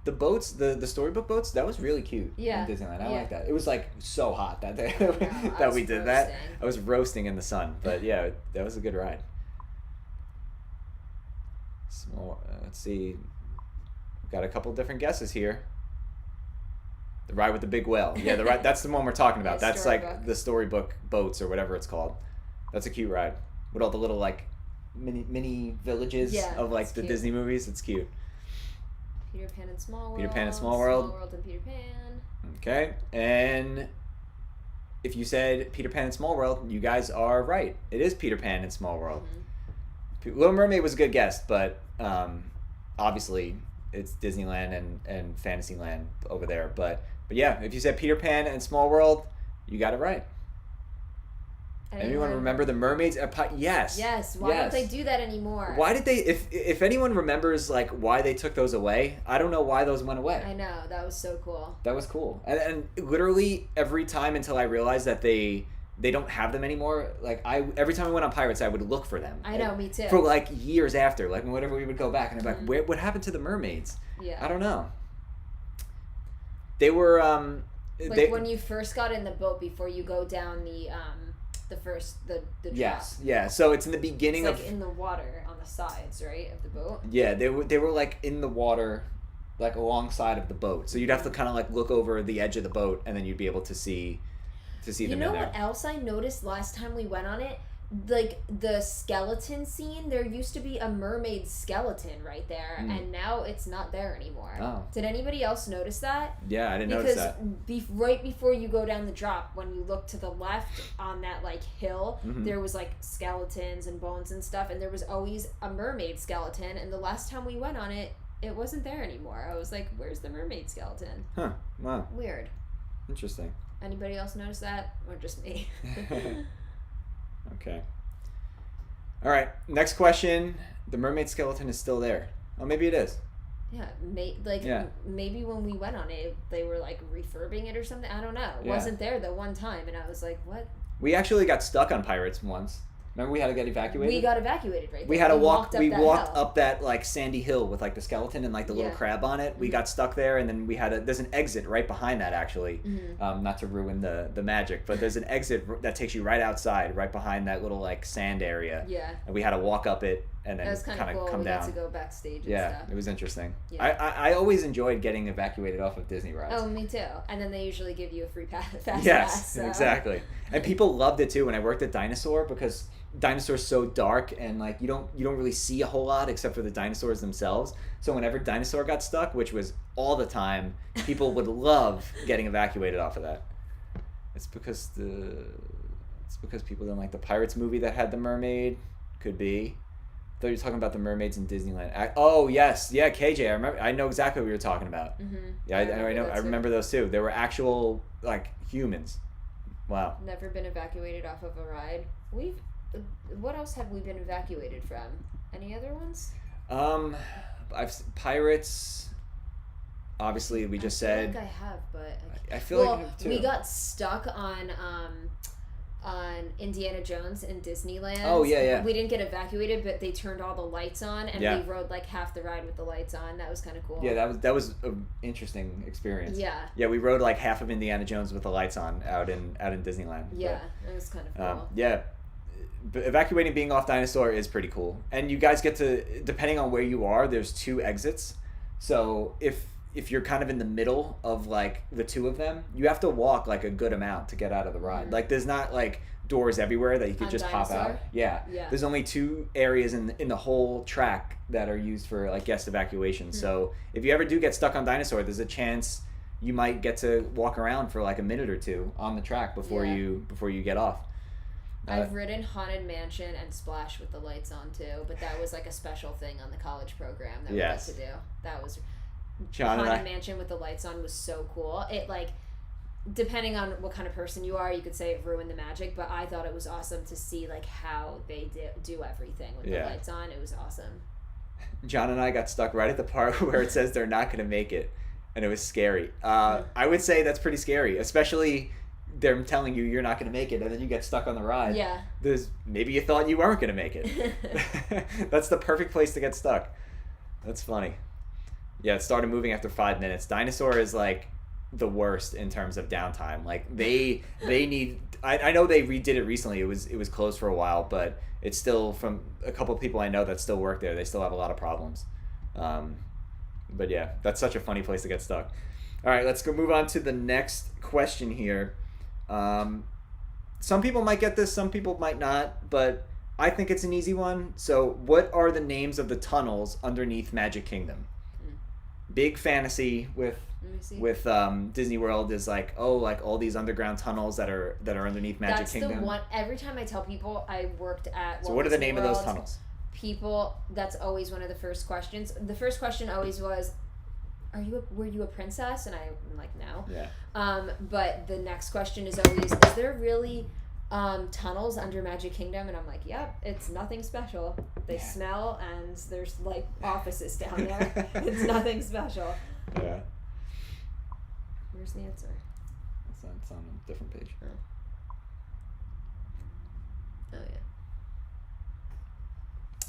The boats, the storybook boats, that was really cute. Yeah. In Disneyland. I like that. It was like so hot that day that I we was did that. roasting. I was roasting in the sun, but yeah, that was a good ride. Let's see. We've got a couple different guesses here. The ride with the big whale. Yeah, the ride. That's the one we're talking about. Yeah, That's like the storybook boats or whatever it's called. That's a cute ride with all the little like mini villages of like the cute. Disney movies. It's cute. Peter Pan and Small World. Peter Pan and Small World. Small World and Peter Pan. Okay, and if you said Peter Pan and Small World, you guys are right. It is Peter Pan and Small World. Mm-hmm. Little Mermaid was a good guess, but obviously it's Disneyland and Fantasyland over there. But yeah, if you said Peter Pan and Small World, you got it right. Anyone remember the mermaids? Yes. Yes. Why don't they do that anymore? Why did they? If anyone remembers like why they took those away, I don't know why those went away. I know, that was so cool. That was cool, and literally every time until I realized that they don't have them anymore. Like every time I went on Pirates, I would look for them. I know, me too. For like years after, like whenever we would go back, and I'm like, what happened to the mermaids? Yeah. I don't know. They were when you first got in the boat before you go down the drop. Yes, yeah. So it's in the beginning it's like in the water on the sides, right, of the boat. Yeah, they were like in the water, like alongside of the boat. So you'd have to kind of like look over the edge of the boat, and then you'd be able to see them in there. You know what else I noticed last time we went on it? Like the skeleton scene, there used to be a mermaid skeleton right there, and now it's not there anymore. Oh. Did anybody else notice that? Yeah, I didn't notice that. Because right before you go down the drop, when you look to the left on that like hill, there was like skeletons and bones and stuff, and there was always a mermaid skeleton. And the last time we went on it, it wasn't there anymore. I was like, "Where's the mermaid skeleton?" Huh? Wow. Weird. Interesting. Anybody else notice that, or just me? Okay. All right. Next question. The mermaid skeleton is still there. Oh, maybe it is. Yeah, maybe when we went on it, they were like refurbing it or something. I don't know. It wasn't there the one time, and I was like, what? We actually got stuck on Pirates once. Remember we had to get evacuated? We got evacuated right there. We had to walk. We walked up that like sandy hill with like the skeleton and like the little crab on it. We got stuck there, and then we had there's an exit right behind that actually. Not to ruin the magic, but there's an exit that takes you right outside, right behind that little like sand area. Yeah. And we had to walk up it and then kind of cool. come down. We got to go backstage. And stuff. It was interesting. Yeah. I always enjoyed getting evacuated off of Disney rides. Oh, me too. And then they usually give you a free fast pass. Yes, So. exactly. And people loved it too when I worked at Dinosaur because Dinosaur's so dark and like you don't really see a whole lot except for the dinosaurs themselves. So whenever Dinosaur got stuck, which was all the time, people would love getting evacuated off of that. It's because people didn't like the Pirates movie that had the mermaid. Could be. I thought you were talking about the mermaids in Disneyland. Oh yes, yeah, KJ. I know exactly what you were talking about. Yeah, I remember those too. There were actual like humans. Wow. Never been evacuated off of a ride. What else have we been evacuated from? Any other ones? Pirates. Obviously, we just said. I feel like I have, but I feel like I have too. We got stuck on Indiana Jones in Disneyland. Oh yeah. We didn't get evacuated, but they turned all the lights on, and we rode like half the ride with the lights on. That was kind of cool. Yeah, that was an interesting experience. Yeah. Yeah, we rode like half of Indiana Jones with the lights on out in Disneyland. Yeah, it was kind of cool. Yeah. Evacuating being off Dinosaur is pretty cool, and you guys get to, depending on where you are, there's 2 exits. So if you're kind of in the middle of like the 2 of them, you have to walk like a good amount to get out of the ride. Like there's not like doors everywhere that you could just hop out. Yeah. There's only 2 areas in the whole track that are used for like guest evacuation. So if you ever do get stuck on Dinosaur, there's a chance you might get to walk around for like a minute or 2 on the track before you get off. I've ridden Haunted Mansion and Splash with the lights on too, but that was like a special thing on the college program that we got to do. That was Haunted Mansion with the lights on was so cool. It like, depending on what kind of person you are, you could say it ruined the magic, but I thought it was awesome to see like how they do everything with the lights on. It was awesome. John and I got stuck right at the part where it says they're not going to make it, and it was scary. I would say that's pretty scary, especially they're telling you you're not going to make it, and then you get stuck on the ride. Yeah. Maybe you thought you weren't going to make it. That's the perfect place to get stuck. That's funny. Yeah, it started moving after 5 minutes. Dinosaur is like the worst in terms of downtime. Like they need. I know they redid it recently. It was closed for a while, but it's still, from a couple of people I know that still work there, they still have a lot of problems. But yeah, that's such a funny place to get stuck. All right, let's go move on to the next question here. Some people might get this, some people might not, but I think it's an easy one. So what are the names of the tunnels underneath Magic Kingdom? Big fantasy with Disney World is like, oh, like all these underground tunnels that are underneath Magic Kingdom. That's the one. Every time I tell people I worked at So what are the name of those tunnels? People, that's always one of the first questions. The first question always was, were you a princess? And I'm like, no. Yeah. But the next question is always, is there really tunnels under Magic Kingdom? And I'm like, yep, it's nothing special. They smell, and there's like offices down there. It's nothing special. Yeah. Where's the answer? It's on a different page. Oh yeah.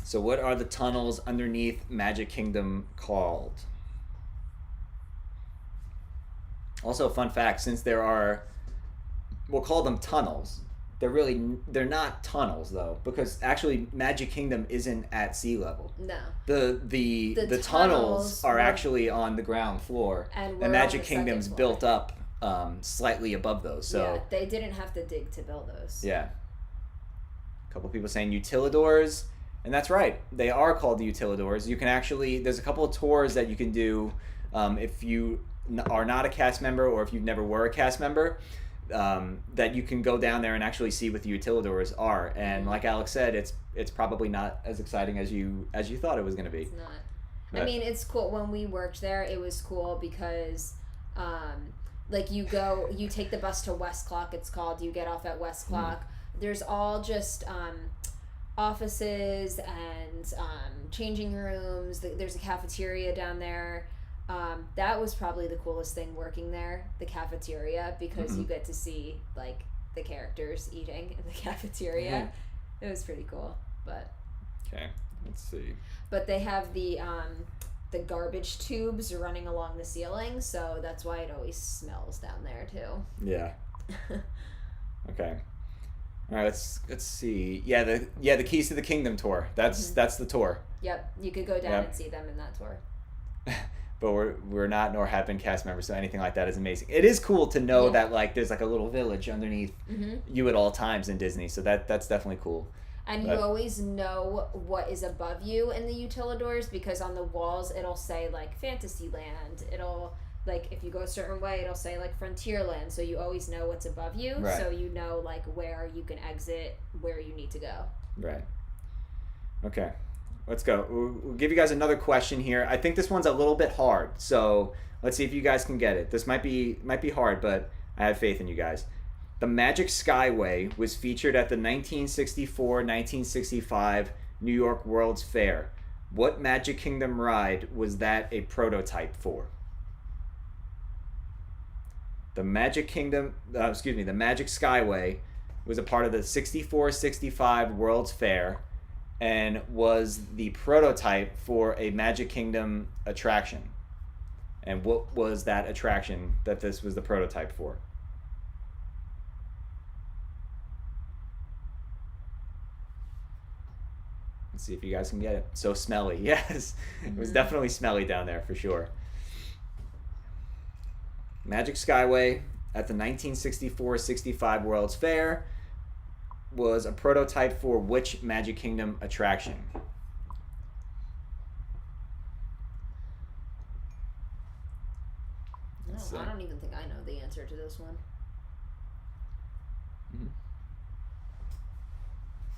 So what are the tunnels underneath Magic Kingdom called? Also, fun fact, since we'll call them tunnels, they're not tunnels though, because actually Magic Kingdom isn't at sea level. No. The tunnels are actually on the ground floor, and Magic Kingdom's built up slightly above those. So yeah, they didn't have to dig to build those. Yeah. A couple people saying utilidors, and that's right. They are called the utilidors. You can actually, there's a couple of tours that you can do if you are not a cast member, or if you never were a cast member, that you can go down there and actually see what the utilidors are. And like Alex said, it's probably not as exciting as you thought it was going to be. It's not. But I mean, it's cool. When we worked there, it was cool because like you take the bus to West Clock, it's called. You get off at West Clock. There's all just offices and changing rooms. There's a cafeteria down there. That was probably the coolest thing working there, the cafeteria, because you get to see like the characters eating in the cafeteria. It was pretty cool. But okay, let's see. But they have the garbage tubes running along the ceiling, so that's why it always smells down there too. Yeah. Okay. All right, let's see. Yeah, the Keys to the Kingdom tour. That's the tour. Yep, you could go down and see them in that tour. But we're not nor have been cast members, so anything like that is amazing. It is cool to know that like there's like a little village underneath you at all times in Disney. So that's definitely cool. And you always know what is above you in the utilidors, because on the walls it'll say like Fantasyland. It'll like if you go a certain way, it'll say like Frontierland. So you always know what's above you, so you know like where you can exit, where you need to go. Right. Okay. Let's go. We'll give you guys another question here. I think this one's a little bit hard, so let's see if you guys can get it. This might be hard, but I have faith in you guys. The Magic Skyway was featured at the 1964-1965 New York World's Fair. What Magic Kingdom ride was that a prototype for? The Magic Skyway was a part of the 64-65 World's Fair and was the prototype for a Magic Kingdom attraction. And what was that attraction that this was the prototype for? Let's see if you guys can get it. So smelly. Yes. It was definitely smelly down there for sure. Magic Skyway at the 1964-65 World's Fair was a prototype for which Magic Kingdom attraction? No, I don't even think I know the answer to this one.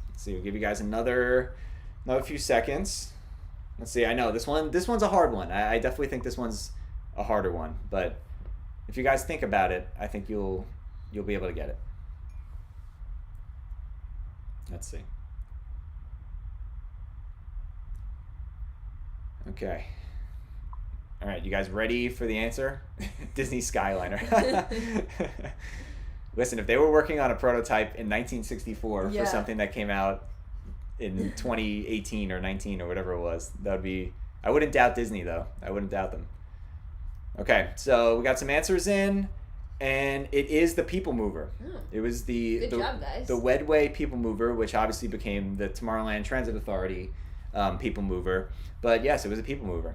Let's see, we'll give you guys another few seconds. Let's see, I know this one's a hard one. I definitely think this one's a harder one, but if you guys think about it, I think you'll be able to get it. Let's see. Okay. All right, you guys ready for the answer? Disney Skyliner. Listen, if they were working on a prototype in 1964 for something that came out in 2018 or 19 or whatever it was, that would be... I wouldn't doubt Disney, though. I wouldn't doubt them. Okay, so we got some answers in. And it is the People Mover. Oh. It was the job, guys. The Wedway People Mover, which obviously became the Tomorrowland Transit Authority People Mover. But yes, it was a People Mover.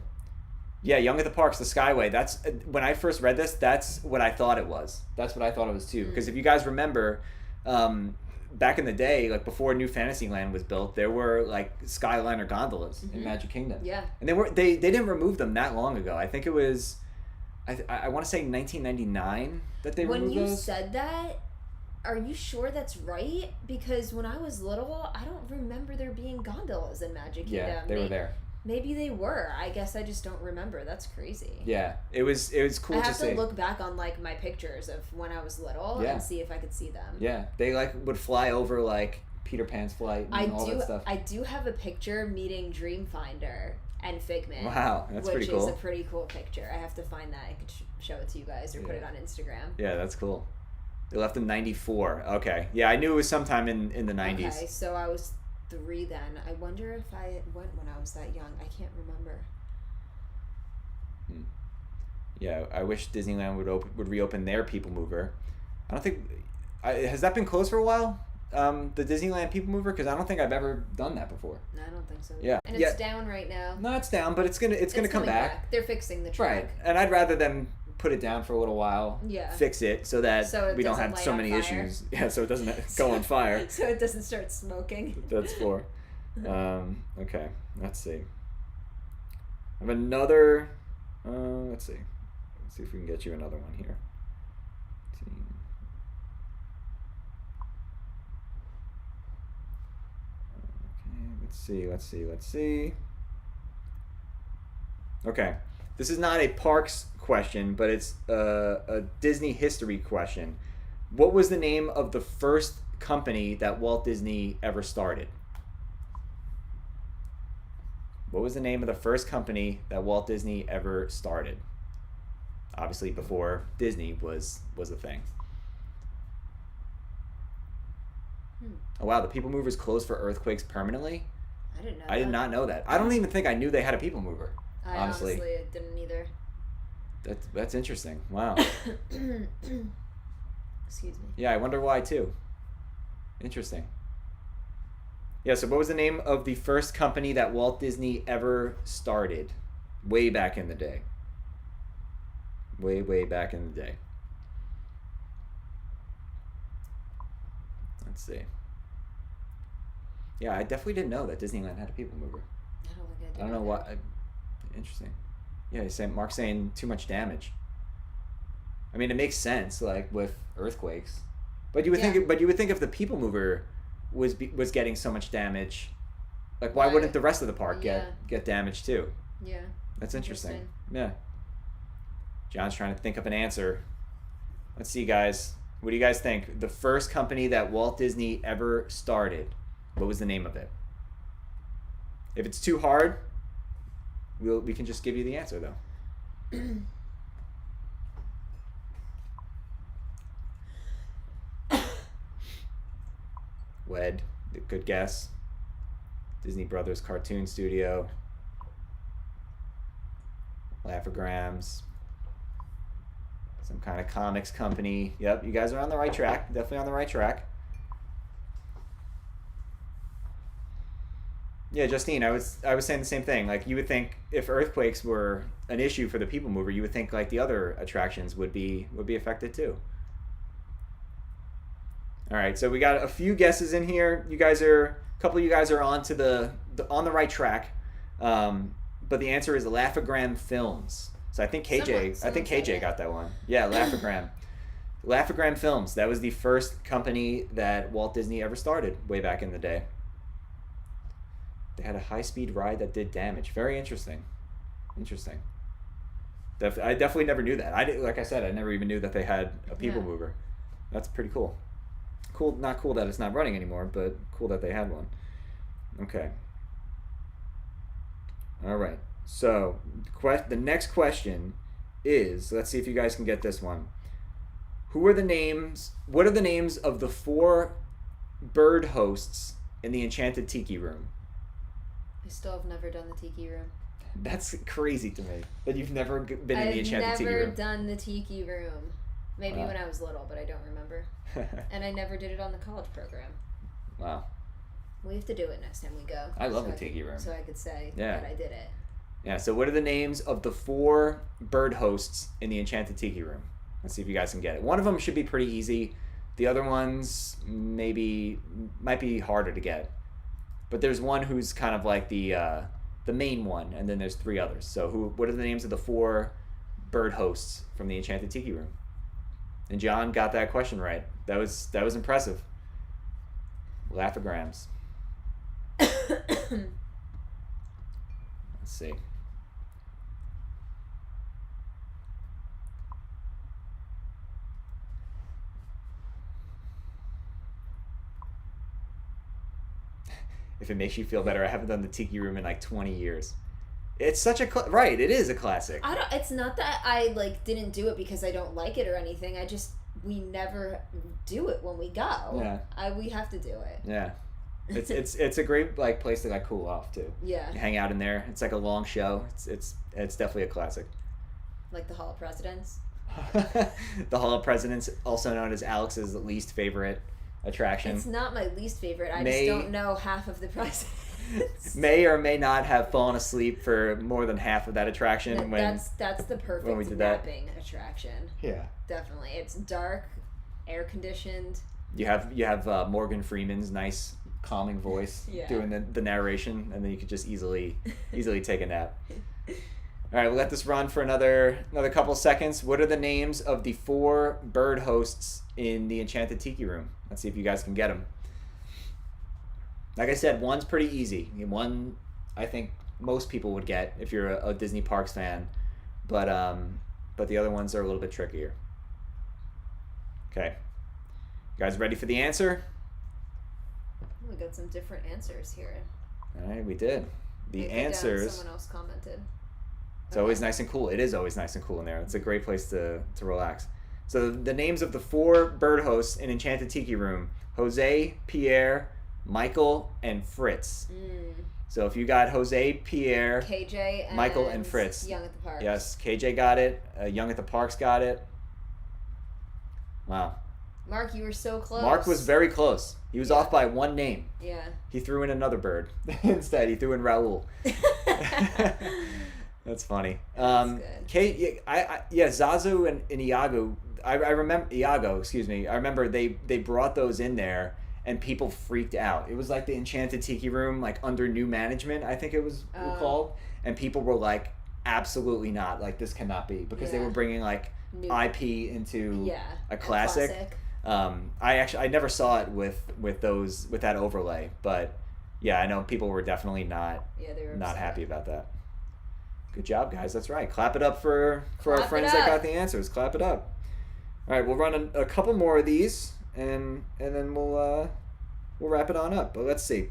Yeah, Young at the Parks, the Skyway. That's when I first read this. That's what I thought it was. That's what I thought it was too. Because if you guys remember, back in the day, like before New Fantasyland was built, there were like Skyliner gondolas in Magic Kingdom. Yeah, and they didn't remove them that long ago. I think it was. I want to say 1999 that they removed those. When you said that, are you sure that's right? Because when I was little, I don't remember there being gondolas in Magic Kingdom. Yeah, they were there. Maybe they were. I guess I just don't remember. That's crazy. Yeah, it was cool to see. I have to look back on like my pictures of when I was little and see if I could see them. Yeah, they like would fly over like Peter Pan's flight and all that stuff. I do have a picture meeting Dreamfinder and Figment. Wow, that's pretty cool. Which is a pretty cool picture. I have to find that. I could show it to you guys or put it on Instagram. Yeah, that's cool. They left in 94. Okay. Yeah, I knew it was sometime in the 90s. Okay, so I was 3 then. I wonder if I went when I was that young. I can't remember. Yeah, I wish Disneyland would reopen their People Mover. I don't think... has that been closed for a while? The Disneyland People Mover, because I don't think I've ever done that before. No, I don't think so. Yeah, and it's down right now. No, it's down, but it's gonna come back. They're fixing the track. Right, and I'd rather them put it down for a little while. Yeah. Fix it so that we don't have so many issues. Yeah, so it doesn't go on fire. So it doesn't start smoking. That's for. Okay, let's see. I have another. Let's see. Let's see if we can get you another one here. Let's see. Okay, this is not a parks question, but it's a Disney history question. What was the name of the first company that Walt Disney ever started? What was the name of the first company that Walt Disney ever started? Obviously before Disney was a thing. Oh wow, the People Movers closed for earthquakes permanently? I didn't know I did not know that. I don't even think I knew they had a People Mover. I honestly didn't either. That's interesting. Wow. Excuse me. Yeah, I wonder why too. Interesting. Yeah, so what was the name of the first company that Walt Disney ever started? Way back in the day. Way back in the day. Let's see. Yeah, I definitely didn't know that Disneyland had a People Mover. I don't think I did. I don't know why. Interesting. Yeah, Mark's saying too much damage. I mean, it makes sense, like with earthquakes, but you would think. But you would think if the People Mover was getting so much damage, like why wouldn't the rest of the park get damaged too? Yeah. That's interesting. Yeah. John's trying to think of an answer. Let's see, guys. What do you guys think? The first company that Walt Disney ever started, what was the name of it? If it's too hard, we can just give you the answer though. WED, good guess. Disney Brothers Cartoon Studio. Laugh-O-Grams. Some kind of comics company. Yep, you guys are on the right track. Definitely on the right track. Yeah, Justine, I was saying the same thing. Like, you would think if earthquakes were an issue for the People Mover, you would think like the other attractions would be affected too. All right, so we got a few guesses in here. A couple of you guys are on the right track. But the answer is Laugh-O-Gram Films. So I think KJ got that one. Yeah, Laugh-O-Gram. Laugh-O-Gram Films. That was the first company that Walt Disney ever started way back in the day. They had a high-speed ride that did damage. Very interesting. Interesting. I definitely never knew that. Like I said, I never even knew that they had a People Mover. That's pretty cool. Cool, not cool that it's not running anymore, but cool that they had one. Okay. All right. So the next question is, let's see if you guys can get this one. What are the names of the 4 bird hosts in the Enchanted Tiki Room? I still have never done the Tiki Room. That's crazy to me that you've never been in the Enchanted Tiki Room. I've never done the Tiki Room. Maybe when I was little, but I don't remember. And I never did it on the college program. Wow. We have to do it next time we go. I love the Tiki Room. So I could say that I did it. Yeah, so what are the names of the 4 bird hosts in the Enchanted Tiki Room? Let's see if you guys can get it. One of them should be pretty easy. The other ones might be harder to get. But there's one who's kind of like the main one, and then there's 3 others. So what are the names of the 4 bird hosts from the Enchanted Tiki Room? And John got that question right. That was impressive. Laugh-O-Grams. Let's see. If it makes you feel better, I haven't done the Tiki Room in like 20 years. It's such a right. It is a classic. It's not that I didn't do it because I don't like it or anything. We never do it when we go. Yeah. We have to do it. Yeah. It's a great place to cool off too. Yeah. You hang out in there. It's like a long show. It's definitely a classic. Like the Hall of Presidents. The Hall of Presidents, also known as Alex's least favorite attraction. It's not my least favorite. I just don't know half of the presidents. May or may not have fallen asleep for more than half of that attraction. That's the perfect napping attraction. Yeah. Definitely. It's dark, air conditioned. You have Morgan Freeman's nice calming voice doing the narration, and then you could just easily take a nap. All right, we'll let this run for another couple seconds. What are the names of the 4 bird hosts in the Enchanted Tiki Room? Let's see if you guys can get them. Like I said, one's pretty easy. One, I think most people would get if you're a Disney Parks fan, but the other ones are a little bit trickier. Okay, you guys ready for the answer? We got some different answers here. All right, we did. The answers. Someone else commented. It's always nice and cool. It is always nice and cool in there. It's a great place to relax. So the names of the 4 bird hosts in Enchanted Tiki Room: Jose, Pierre, Michael, and Fritz. So if you got Jose, Pierre, KJ, and Michael, and Fritz. Young at the Parks. Yes, KJ got it. Young at the Parks got it. Wow. Mark, you were so close. Mark was very close. He was off by 1 name. Yeah. He threw in another bird instead. He threw in Raul. That's funny. That's good. Zazu and Iago. I remember Iago. Excuse me. I remember they brought those in there, and people freaked out. It was like the Enchanted Tiki Room, like under new management, I think it was called, and people were like, absolutely not. Like, this cannot be, because they were bringing like new IP into a classic. I never saw it with that overlay, but yeah, I know people were definitely not happy about that. Good job, guys. That's right. Clap it up for our friends that got the answers. Clap it up. All right, we'll run a couple more of these, and then we'll wrap it on up. But let's see.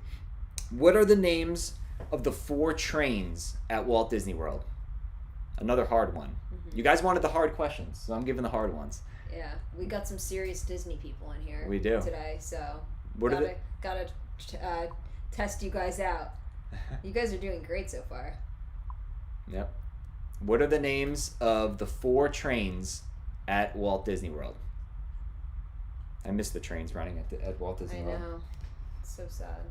What are the names of the 4 trains at Walt Disney World? Another hard one. Mm-hmm. You guys wanted the hard questions, so I'm giving the hard ones. Yeah, we got some serious Disney people in here. We do today, so gotta test you guys out. You guys are doing great so far. Yep. What are the names of the 4 trains at Walt Disney World? I miss the trains running at Walt Disney World. I know. It's so sad.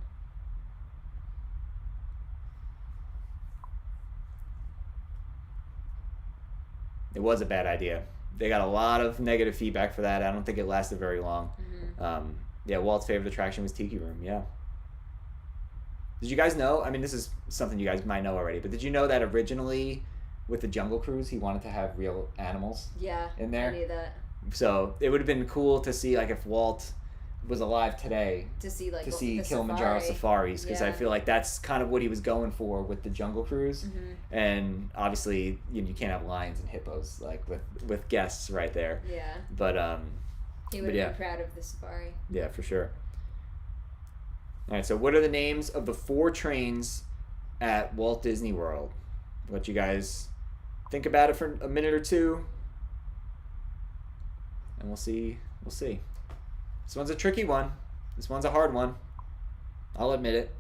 It was a bad idea. They got a lot of negative feedback for that. I don't think it lasted very long. Mm-hmm. Walt's favorite attraction was Tiki Room. Yeah. Did you guys know? I mean, this is something you guys might know already, but did you know that originally with the Jungle Cruise, he wanted to have real animals in there? I knew that. So it would have been cool to see, like, if Walt was alive today, to see Kilimanjaro safaris, because I feel like that's kind of what he was going for with the Jungle Cruise. Mm-hmm. And obviously, you can't have lions and hippos like with guests right there. Yeah. But he would have been proud of the safari. Yeah, for sure. All right, so what are the names of the 4 trains at Walt Disney World? I'll let you guys think about it for a minute or two, and we'll see. This one's a tricky one. This one's a hard one. I'll admit it.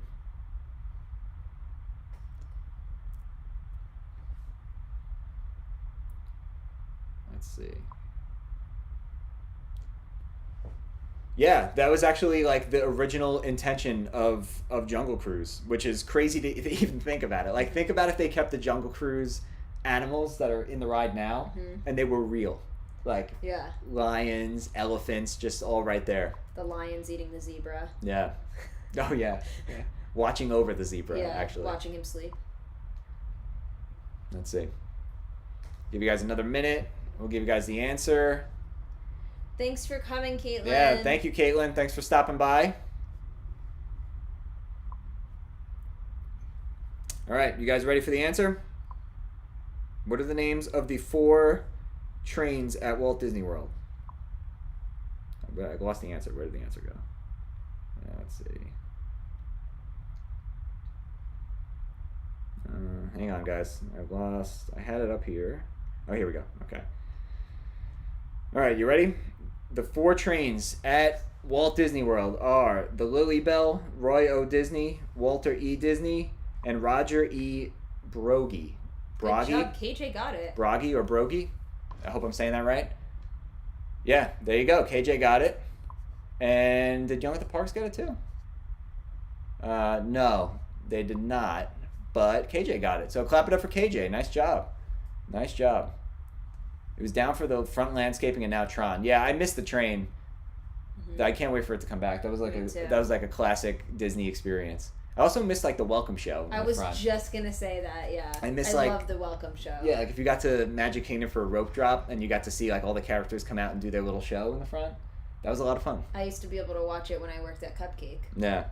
Let's see. Yeah, that was actually like the original intention of Jungle Cruise, which is crazy to even think about it. Like, think about if they kept the Jungle Cruise animals that are in the ride now, and they were real. Like, lions, elephants, just all right there. The lion's eating the zebra. Yeah. Oh, yeah. Watching over the zebra, actually. Watching him sleep. Let's see. Give you guys another minute. We'll give you guys the answer. Thanks for coming, Caitlin. Yeah, thank you, Caitlin. Thanks for stopping by. All right, you guys ready for the answer? What are the names of the 4 trains at Walt Disney World? I lost the answer. Where did the answer go? Let's see. Hang on, guys. I had it up here. Oh, here we go. Okay. All right, you ready? The 4 trains at Walt Disney World are the Lily Bell, Roy O. Disney, Walter E. Disney, and Roger E. Broggie. Good job. KJ got it. Broggie or Broggie? I hope I'm saying that right. Yeah, there you go. KJ got it. And did Young at the Parks get it too? No, they did not. But KJ got it. So clap it up for KJ. Nice job. Nice job. It was down for the front landscaping and now Tron. Yeah, I missed the train. Mm-hmm. I can't wait for it to come back. That was like a classic Disney experience. I also missed like the welcome show. I was just gonna say that. Yeah. I love the welcome show. Yeah, like if you got to Magic Kingdom for a rope drop and you got to see like all the characters come out and do their little show in the front, that was a lot of fun. I used to be able to watch it when I worked at Cupcake. Yeah.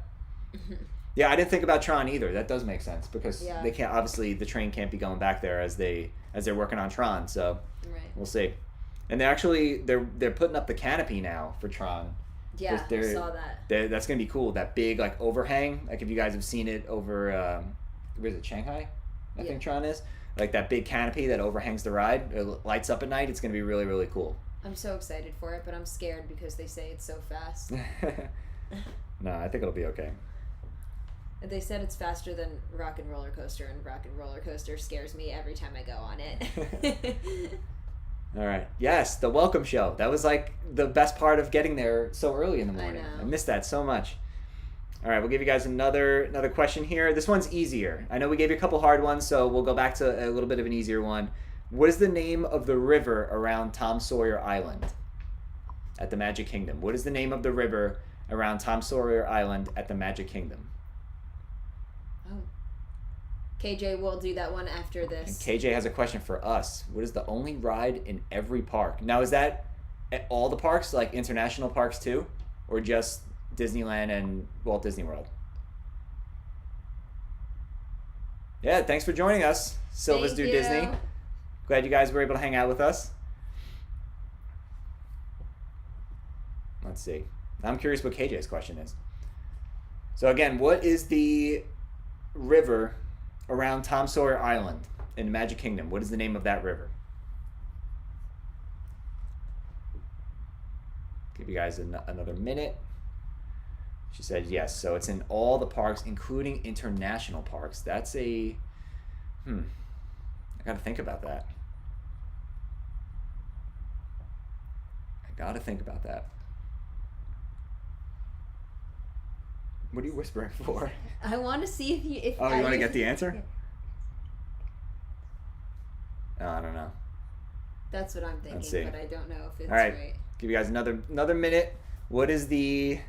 Yeah, I didn't think about Tron either. That does make sense because they can't. Obviously, the train can't be going back there as they're working on Tron. So we'll see. And they're putting up the canopy now for Tron. Yeah, I saw that. That's gonna be cool. That big like overhang. Like if you guys have seen it over where is it, Shanghai? I think Tron is. Like that big canopy that overhangs the ride. It lights up at night. It's going to be really, really cool. I'm so excited for it, but I'm scared because they say it's so fast. No, I think it'll be okay. They said it's faster than Rock and Roller Coaster, and Rock and Roller Coaster scares me every time I go on it. All right. Yes, the welcome show. That was like the best part of getting there so early in the morning. I missed that so much. All right, we'll give you guys another question here. This one's easier. I know we gave you a couple hard ones, so we'll go back to a little bit of an easier one. What is the name of the river around Tom Sawyer Island at the Magic Kingdom? What is the name of the river around Tom Sawyer Island at the Magic Kingdom? Oh. KJ will do that one after this. And KJ has a question for us. What is the only ride in every park? Now, is that at all the parks, like international parks too? Or just Disneyland and Walt Disney World? Yeah, thanks for joining us, Silva's Do Disney. Glad you guys were able to hang out with us. Let's see. I'm curious what KJ's question is. So again, what is the river around Tom Sawyer Island in the Magic Kingdom? What is the name of that river? Give you guys another minute. She said yes. So it's in all the parks, including international parks. That's a... I got to think about that. What are you whispering for? I want to see if you... you want to get the answer? Oh, I don't know. That's what I'm thinking, but I don't know if it's all right. right. Give you guys another minute. What is the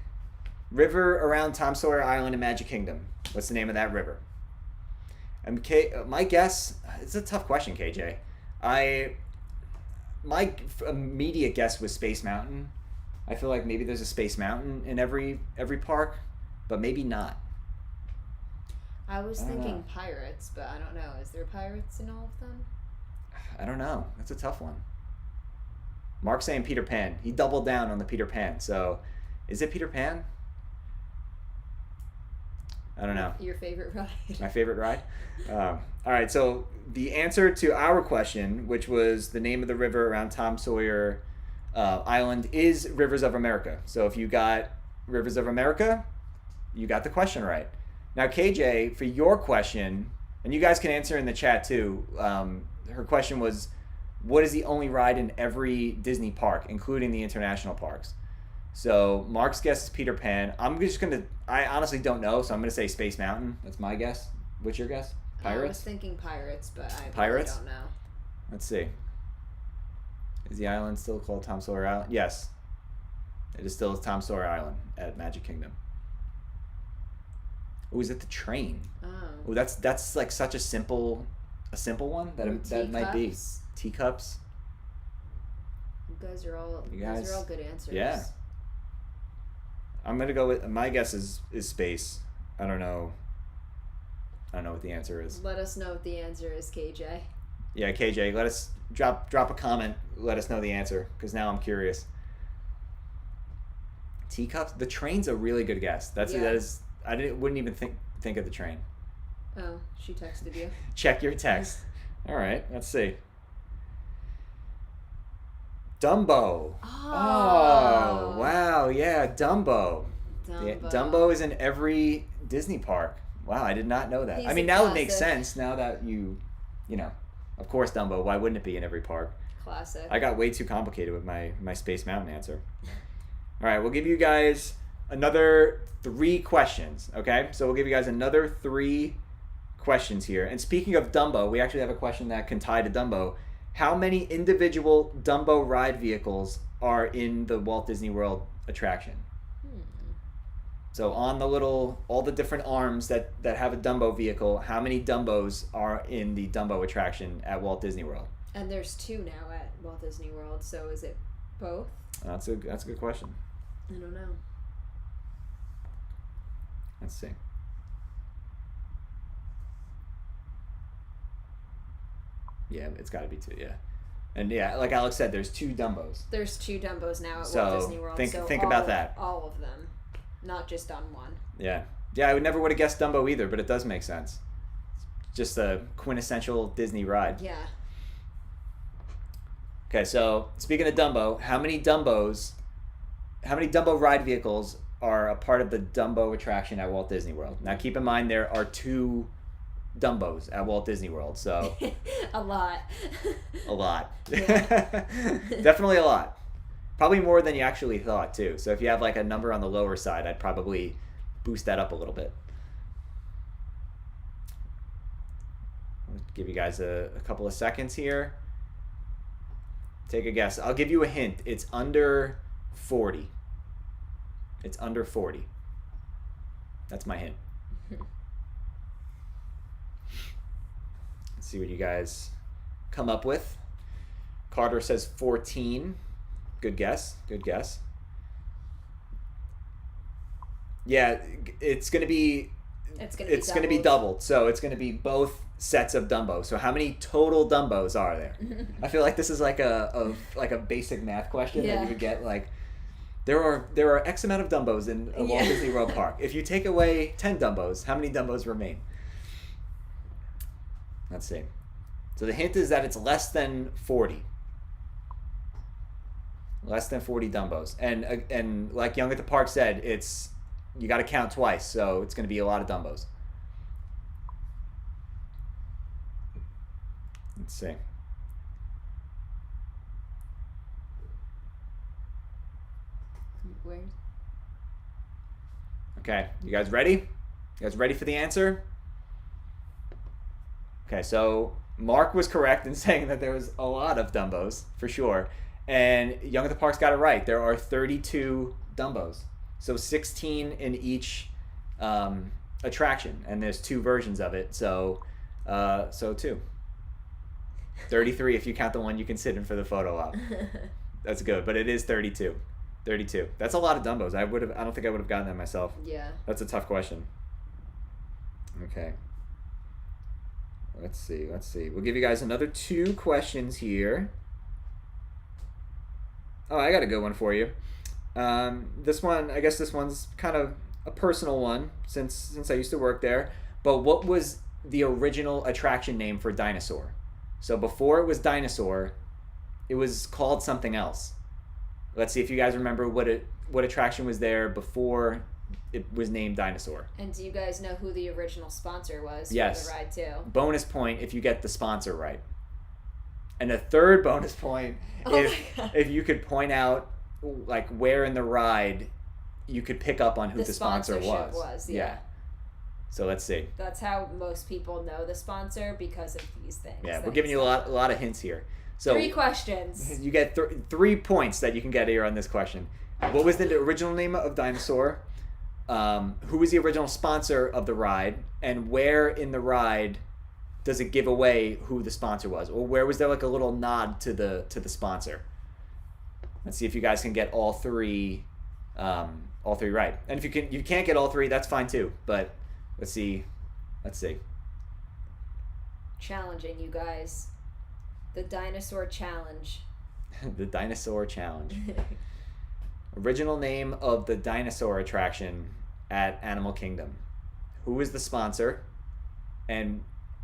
river around Tom Sawyer Island in Magic Kingdom? What's the name of that river? And my guess, it's a tough question, KJ. My immediate guess was Space Mountain. I feel like maybe there's a Space Mountain in every park, but maybe not. I was thinking Pirates, but I don't know. Is there pirates in all of them? I don't know. That's a tough one. Mark's saying Peter Pan. He doubled down on the Peter Pan. So, is it Peter Pan? I don't know. Your favorite ride. My favorite ride? All right, so the answer to our question, which was the name of the river around Tom Sawyer Island, is Rivers of America. So if you got Rivers of America, you got the question right. Now, KJ, for your question, and you guys can answer in the chat too, her question was, what is the only ride in every Disney park, including the international parks? So Mark's guess is Peter Pan. I honestly don't know, so I'm going to say Space Mountain. That's my guess. What's your guess? Pirates? I was thinking Pirates, but I Pirates? don't know. Let's see. Is the island still called Tom Sawyer Island? Yes. It is still Tom Sawyer Island at Magic Kingdom. Oh, is it the train? Oh, that's like such a simple one that might be. Teacups. You guys are all good answers. Yeah. I'm gonna go with my guess is space. I don't know what the answer is. Let us know what the answer is, KJ. Yeah, KJ, let us drop a comment. Let us know the answer, because now I'm curious. Teacups. The train's a really good guess. That is. Wouldn't even think of the train. Oh, she texted you. Check your text. All right, let's see. Dumbo. Oh, wow. Yeah, Dumbo. Dumbo is in every Disney park. Wow, I did not know that. Now it makes sense now that you know, of course Dumbo. Why wouldn't it be in every park? Classic. I got way too complicated with my Space Mountain answer. All right, we'll give you guys another 3 questions, okay? So we'll give you guys another 3 questions here. And speaking of Dumbo, we actually have a question that can tie to Dumbo. How many individual Dumbo ride vehicles are in the Walt Disney World attraction? So on all the different arms that have a Dumbo vehicle, how many Dumbos are in the Dumbo attraction at Walt Disney World? And there's 2 now at Walt Disney World, so is it both? That's a good question. I don't know. Let's see. Yeah, it's got to be 2, yeah. And yeah, like Alex said, there's 2 Dumbos. There's 2 Dumbos now at Walt Disney World. Think about that. All of them, not just on one. Yeah. Yeah, I never would have guessed Dumbo either, but it does make sense. just a quintessential Disney ride. Yeah. Okay, so speaking of Dumbo, how many Dumbo ride vehicles are a part of the Dumbo attraction at Walt Disney World? Now keep in mind there are 2 Dumbos at Walt Disney World, so a lot. A lot. Yeah. Definitely a lot. Probably more than you actually thought too. So if you have like a number on the lower side, I'd probably boost that up a little bit. I'll give you guys a couple of seconds here. Take a guess. I'll give you a hint. It's under 40. It's under 40. That's my hint. Let's see what you guys come up with. Carter says 14. Good guess. Good guess. Yeah, it's going to be doubled. So it's going to be both sets of Dumbo. So how many total Dumbos are there? I feel like this is like a basic math question that you would get. Like there are X amount of Dumbos in a Walt Disney World park. If you take away 10 Dumbos, how many Dumbos remain? Let's see. So the hint is that it's less than 40. Less than 40 Dumbos. And like Young at the Park said, you got to count twice, so it's going to be a lot of Dumbos. Let's see. Where? Okay, you guys ready? You guys ready for the answer? Okay, so Mark was correct in saying that there was a lot of Dumbos, for sure. And Young at the Park's got it right. There are 32 Dumbos. So 16 in each attraction. And there's 2 versions of it. So 2. 33 if you count the one you can sit in for the photo op. That's good. But it is 32. 32. That's a lot of Dumbos. I don't think I would have gotten that myself. Yeah. That's a tough question. Okay. Let's see. We'll give you guys another 2 questions here. Oh, I got a good one for you. This one's kind of a personal one since I used to work there. But what was the original attraction name for Dinosaur? So before it was Dinosaur, it was called something else. Let's see if you guys remember what attraction was there before it was named Dinosaur. And do you guys know who the original sponsor was for the ride too? Bonus point if you get the sponsor right. And a third bonus point if you could point out like where in the ride you could pick up on who the sponsor was. Yeah. So let's see. That's how most people know the sponsor, because of these things. Yeah, we're giving you a lot of hints here. So 3 questions. You get 3 points that you can get here on this question. What was the original name of Dinosaur? Who was the original sponsor of the ride? And where in the ride does it give away who the sponsor was? Or where was there like a little nod to the sponsor? Let's see if you guys can get all 3 right. And if you can't get all 3, that's fine too. But let's see. Challenging you guys. The Dinosaur Challenge. The Dinosaur Challenge. Original name of the dinosaur attraction at Animal Kingdom. Who is the sponsor? And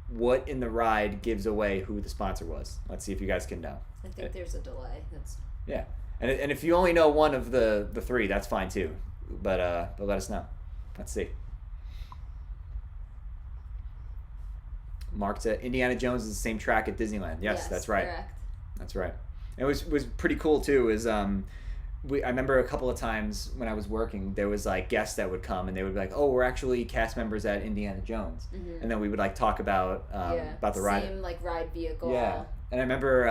what in the ride gives away who the sponsor was? Let's see if you guys can know. I think there's a delay. Yeah. And if you only know one of the 3, that's fine too. But let us know. Let's see. Mark said Indiana Jones is the same track at Disneyland. Yes, that's right. Correct. That's right. And it was pretty cool too. I remember a couple of times when I was working, there was like guests that would come and they would be like, "Oh, we're actually cast members at Indiana Jones," and then we would like talk about the ride. Same like ride vehicle. Yeah. And I remember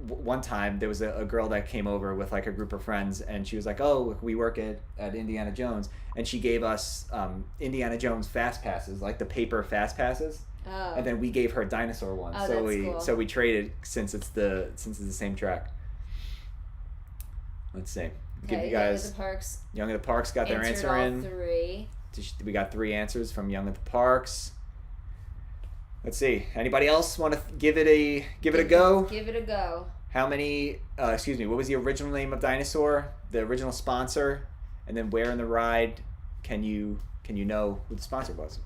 one time there was a girl that came over with like a group of friends, and she was like, "Oh, we work at Indiana Jones," and she gave us Indiana Jones fast passes, like the paper fast passes. Oh. And then we gave her dinosaur ones. Oh, cool. So we traded since it's the same track. Let's see. Give you guys Young at the Parks got their answer in. 3. We got 3 answers from Young at the Parks. Let's see. Anybody else want to give it a go? Give it a go. How many? What was the original name of Dinosaur? The original sponsor, and then where in the ride can you know who the sponsor was?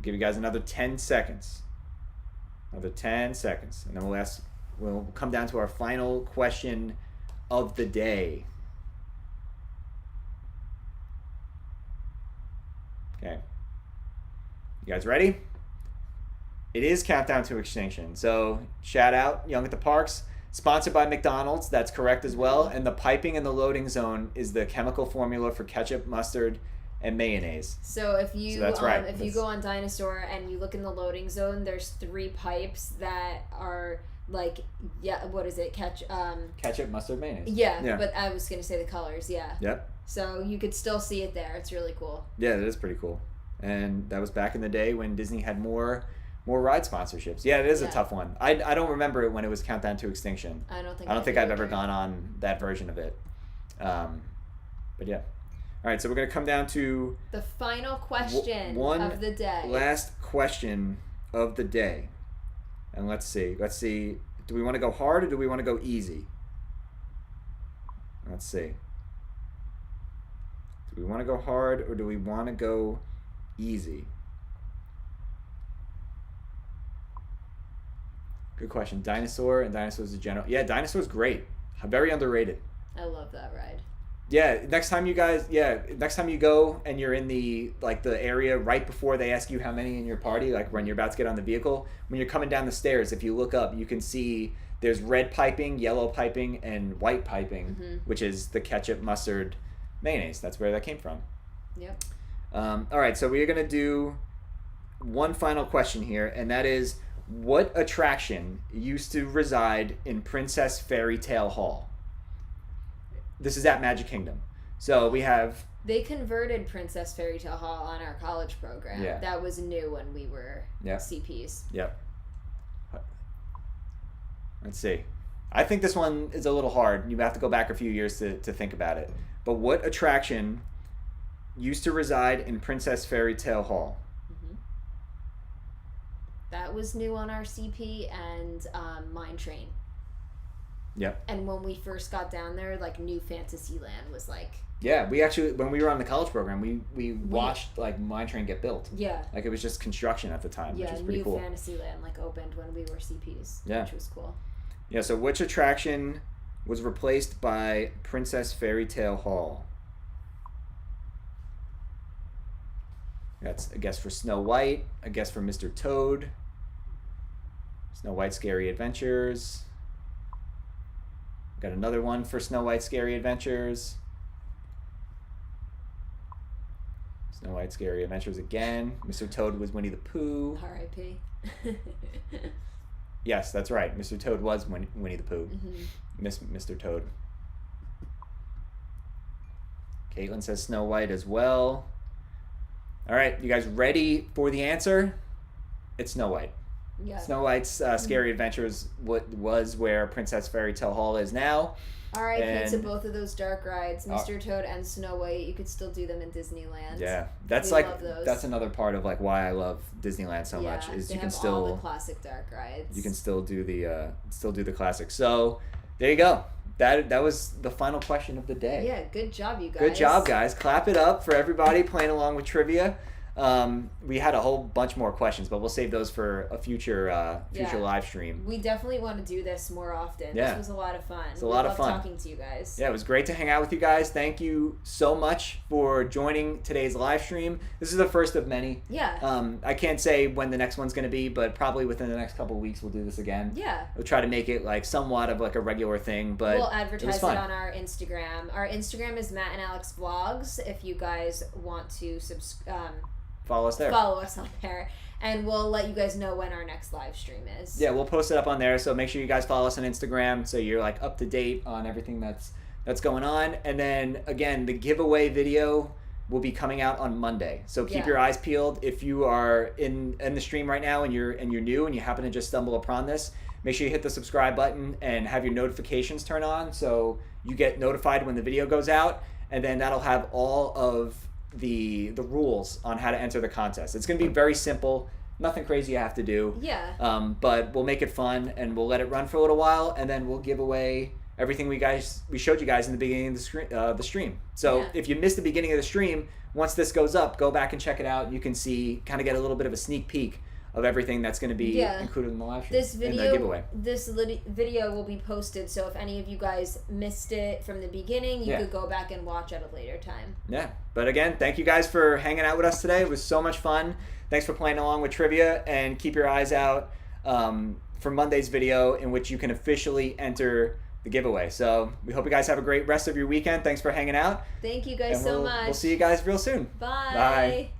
give you guys another 10 seconds. Another 10 seconds. And then we'll come down to our final question of the day. Okay. You guys ready? It is Countdown to Extinction. So shout out Young at the Parks. Sponsored by McDonald's. That's correct as well. And the piping in the loading zone is the chemical formula for ketchup, mustard, and mayonnaise. So if you that's right. If you go on Dinosaur and you look in the loading zone, there's 3 pipes that are like, yeah, what is it? Ketchup, mustard, mayonnaise. Yeah, but I was gonna say the colors. Yeah. Yep. So you could still see it there. It's really cool. Yeah, that is pretty cool. And that was back in the day when Disney had more ride sponsorships. Yeah, it is a tough one. I don't remember it when it was Countdown to Extinction. I don't think I've ever gone on that version of it. But yeah. All right, so we're going to come down to the final question of the day. Last question of the day. And let's see. Do we want to go hard or do we want to go easy? Let's see. Do we want to go hard or do we want to go easy? Good question. Dinosaur and Dinosaurs in general. Yeah, Dinosaur's great. Very underrated. I love that ride. Yeah, next time you go and you're in the area right before they ask you how many in your party, like when you're about to get on the vehicle, when you're coming down the stairs, if you look up, you can see there's red piping, yellow piping, and white piping, which is the ketchup, mustard, mayonnaise. That's where that came from. Yep. All right, so we're going to do one final question here, and that is, what attraction used to reside in Princess Fairy Tale Hall? This is at Magic Kingdom. So we have... They converted Princess Fairy Tale Hall on our college program. Yeah. That was new when we were CPs. Yep. Let's see. I think this one is a little hard. You have to go back a few years to think about it. But what attraction used to reside in Princess Fairy Tale Hall? That was new on our CP and Mine Train. Yep. And when we first got down there, like New Fantasyland was like... Yeah, we actually, when we were on the college program, we watched like Mine Train get built. Yeah. Like it was just construction at the time, which was pretty cool. Yeah, New Fantasyland like opened when we were CPs, which was cool. Yeah, so which attraction was replaced by Princess Fairy Tale Hall? That's a guess for Snow White, a guess for Mr. Toad, Snow White's Scary Adventures. Got another one for Snow White's Scary Adventures. Snow White's Scary Adventures again. Mr. Toad was Winnie the Pooh. R.I.P. Yes, that's right. Mr. Toad was Winnie the Pooh. Mr. Toad. Caitlin says Snow White as well. All right, you guys ready for the answer? It's Snow White. Yeah. Snow White's Scary Adventures was where Princess Fairy Tale Hall is now. R.I.P. to both of those dark rides, Mr. Toad and Snow White. You could still do them in Disneyland. Yeah, that's another part of like why I love Disneyland so much is you can still all the classic dark rides. You can still do the classics. So there you go. That was the final question of the day. Yeah, good job, you guys. Good job, guys. Clap it up for everybody playing along with trivia. We had a whole bunch more questions, but we'll save those for a future live stream. We definitely want to do this more often. Yeah. This was a lot of fun. It's a lot of fun talking to you guys. Yeah, it was great to hang out with you guys. Thank you so much for joining today's live stream. This is the first of many. Yeah. I can't say when the next one's going to be, but probably within the next couple of weeks we'll do this again. Yeah. We'll try to make it like somewhat of like a regular thing, but we'll advertise it on our Instagram. Our Instagram is MattAndAlex Vlogs. If you guys want to follow us there. Follow us on there. And we'll let you guys know when our next live stream is. Yeah, we'll post it up on there. So make sure you guys follow us on Instagram so you're like up to date on everything that's going on. And then again, the giveaway video will be coming out on Monday. So keep your eyes peeled. If you are in the stream right now and you're new and you happen to just stumble upon this, make sure you hit the subscribe button and have your notifications turn on so you get notified when the video goes out. And then that'll have all of the rules on how to enter the contest. It's going to be very simple, nothing crazy you have to do. Yeah. But we'll make it fun and we'll let it run for a little while and then we'll give away everything we showed you guys in the beginning of the stream. So if you missed the beginning of the stream, once this goes up, go back and check it out. You can see, kind of get a little bit of a sneak peek of everything that's going to be included in the live stream. The giveaway. This video will be posted, so if any of you guys missed it from the beginning, you could go back and watch at a later time. Yeah, but again, thank you guys for hanging out with us today. It was so much fun. Thanks for playing along with trivia, and keep your eyes out for Monday's video, in which you can officially enter the giveaway. So we hope you guys have a great rest of your weekend. Thanks for hanging out. Thank you guys so much. We'll see you guys real soon. Bye. Bye.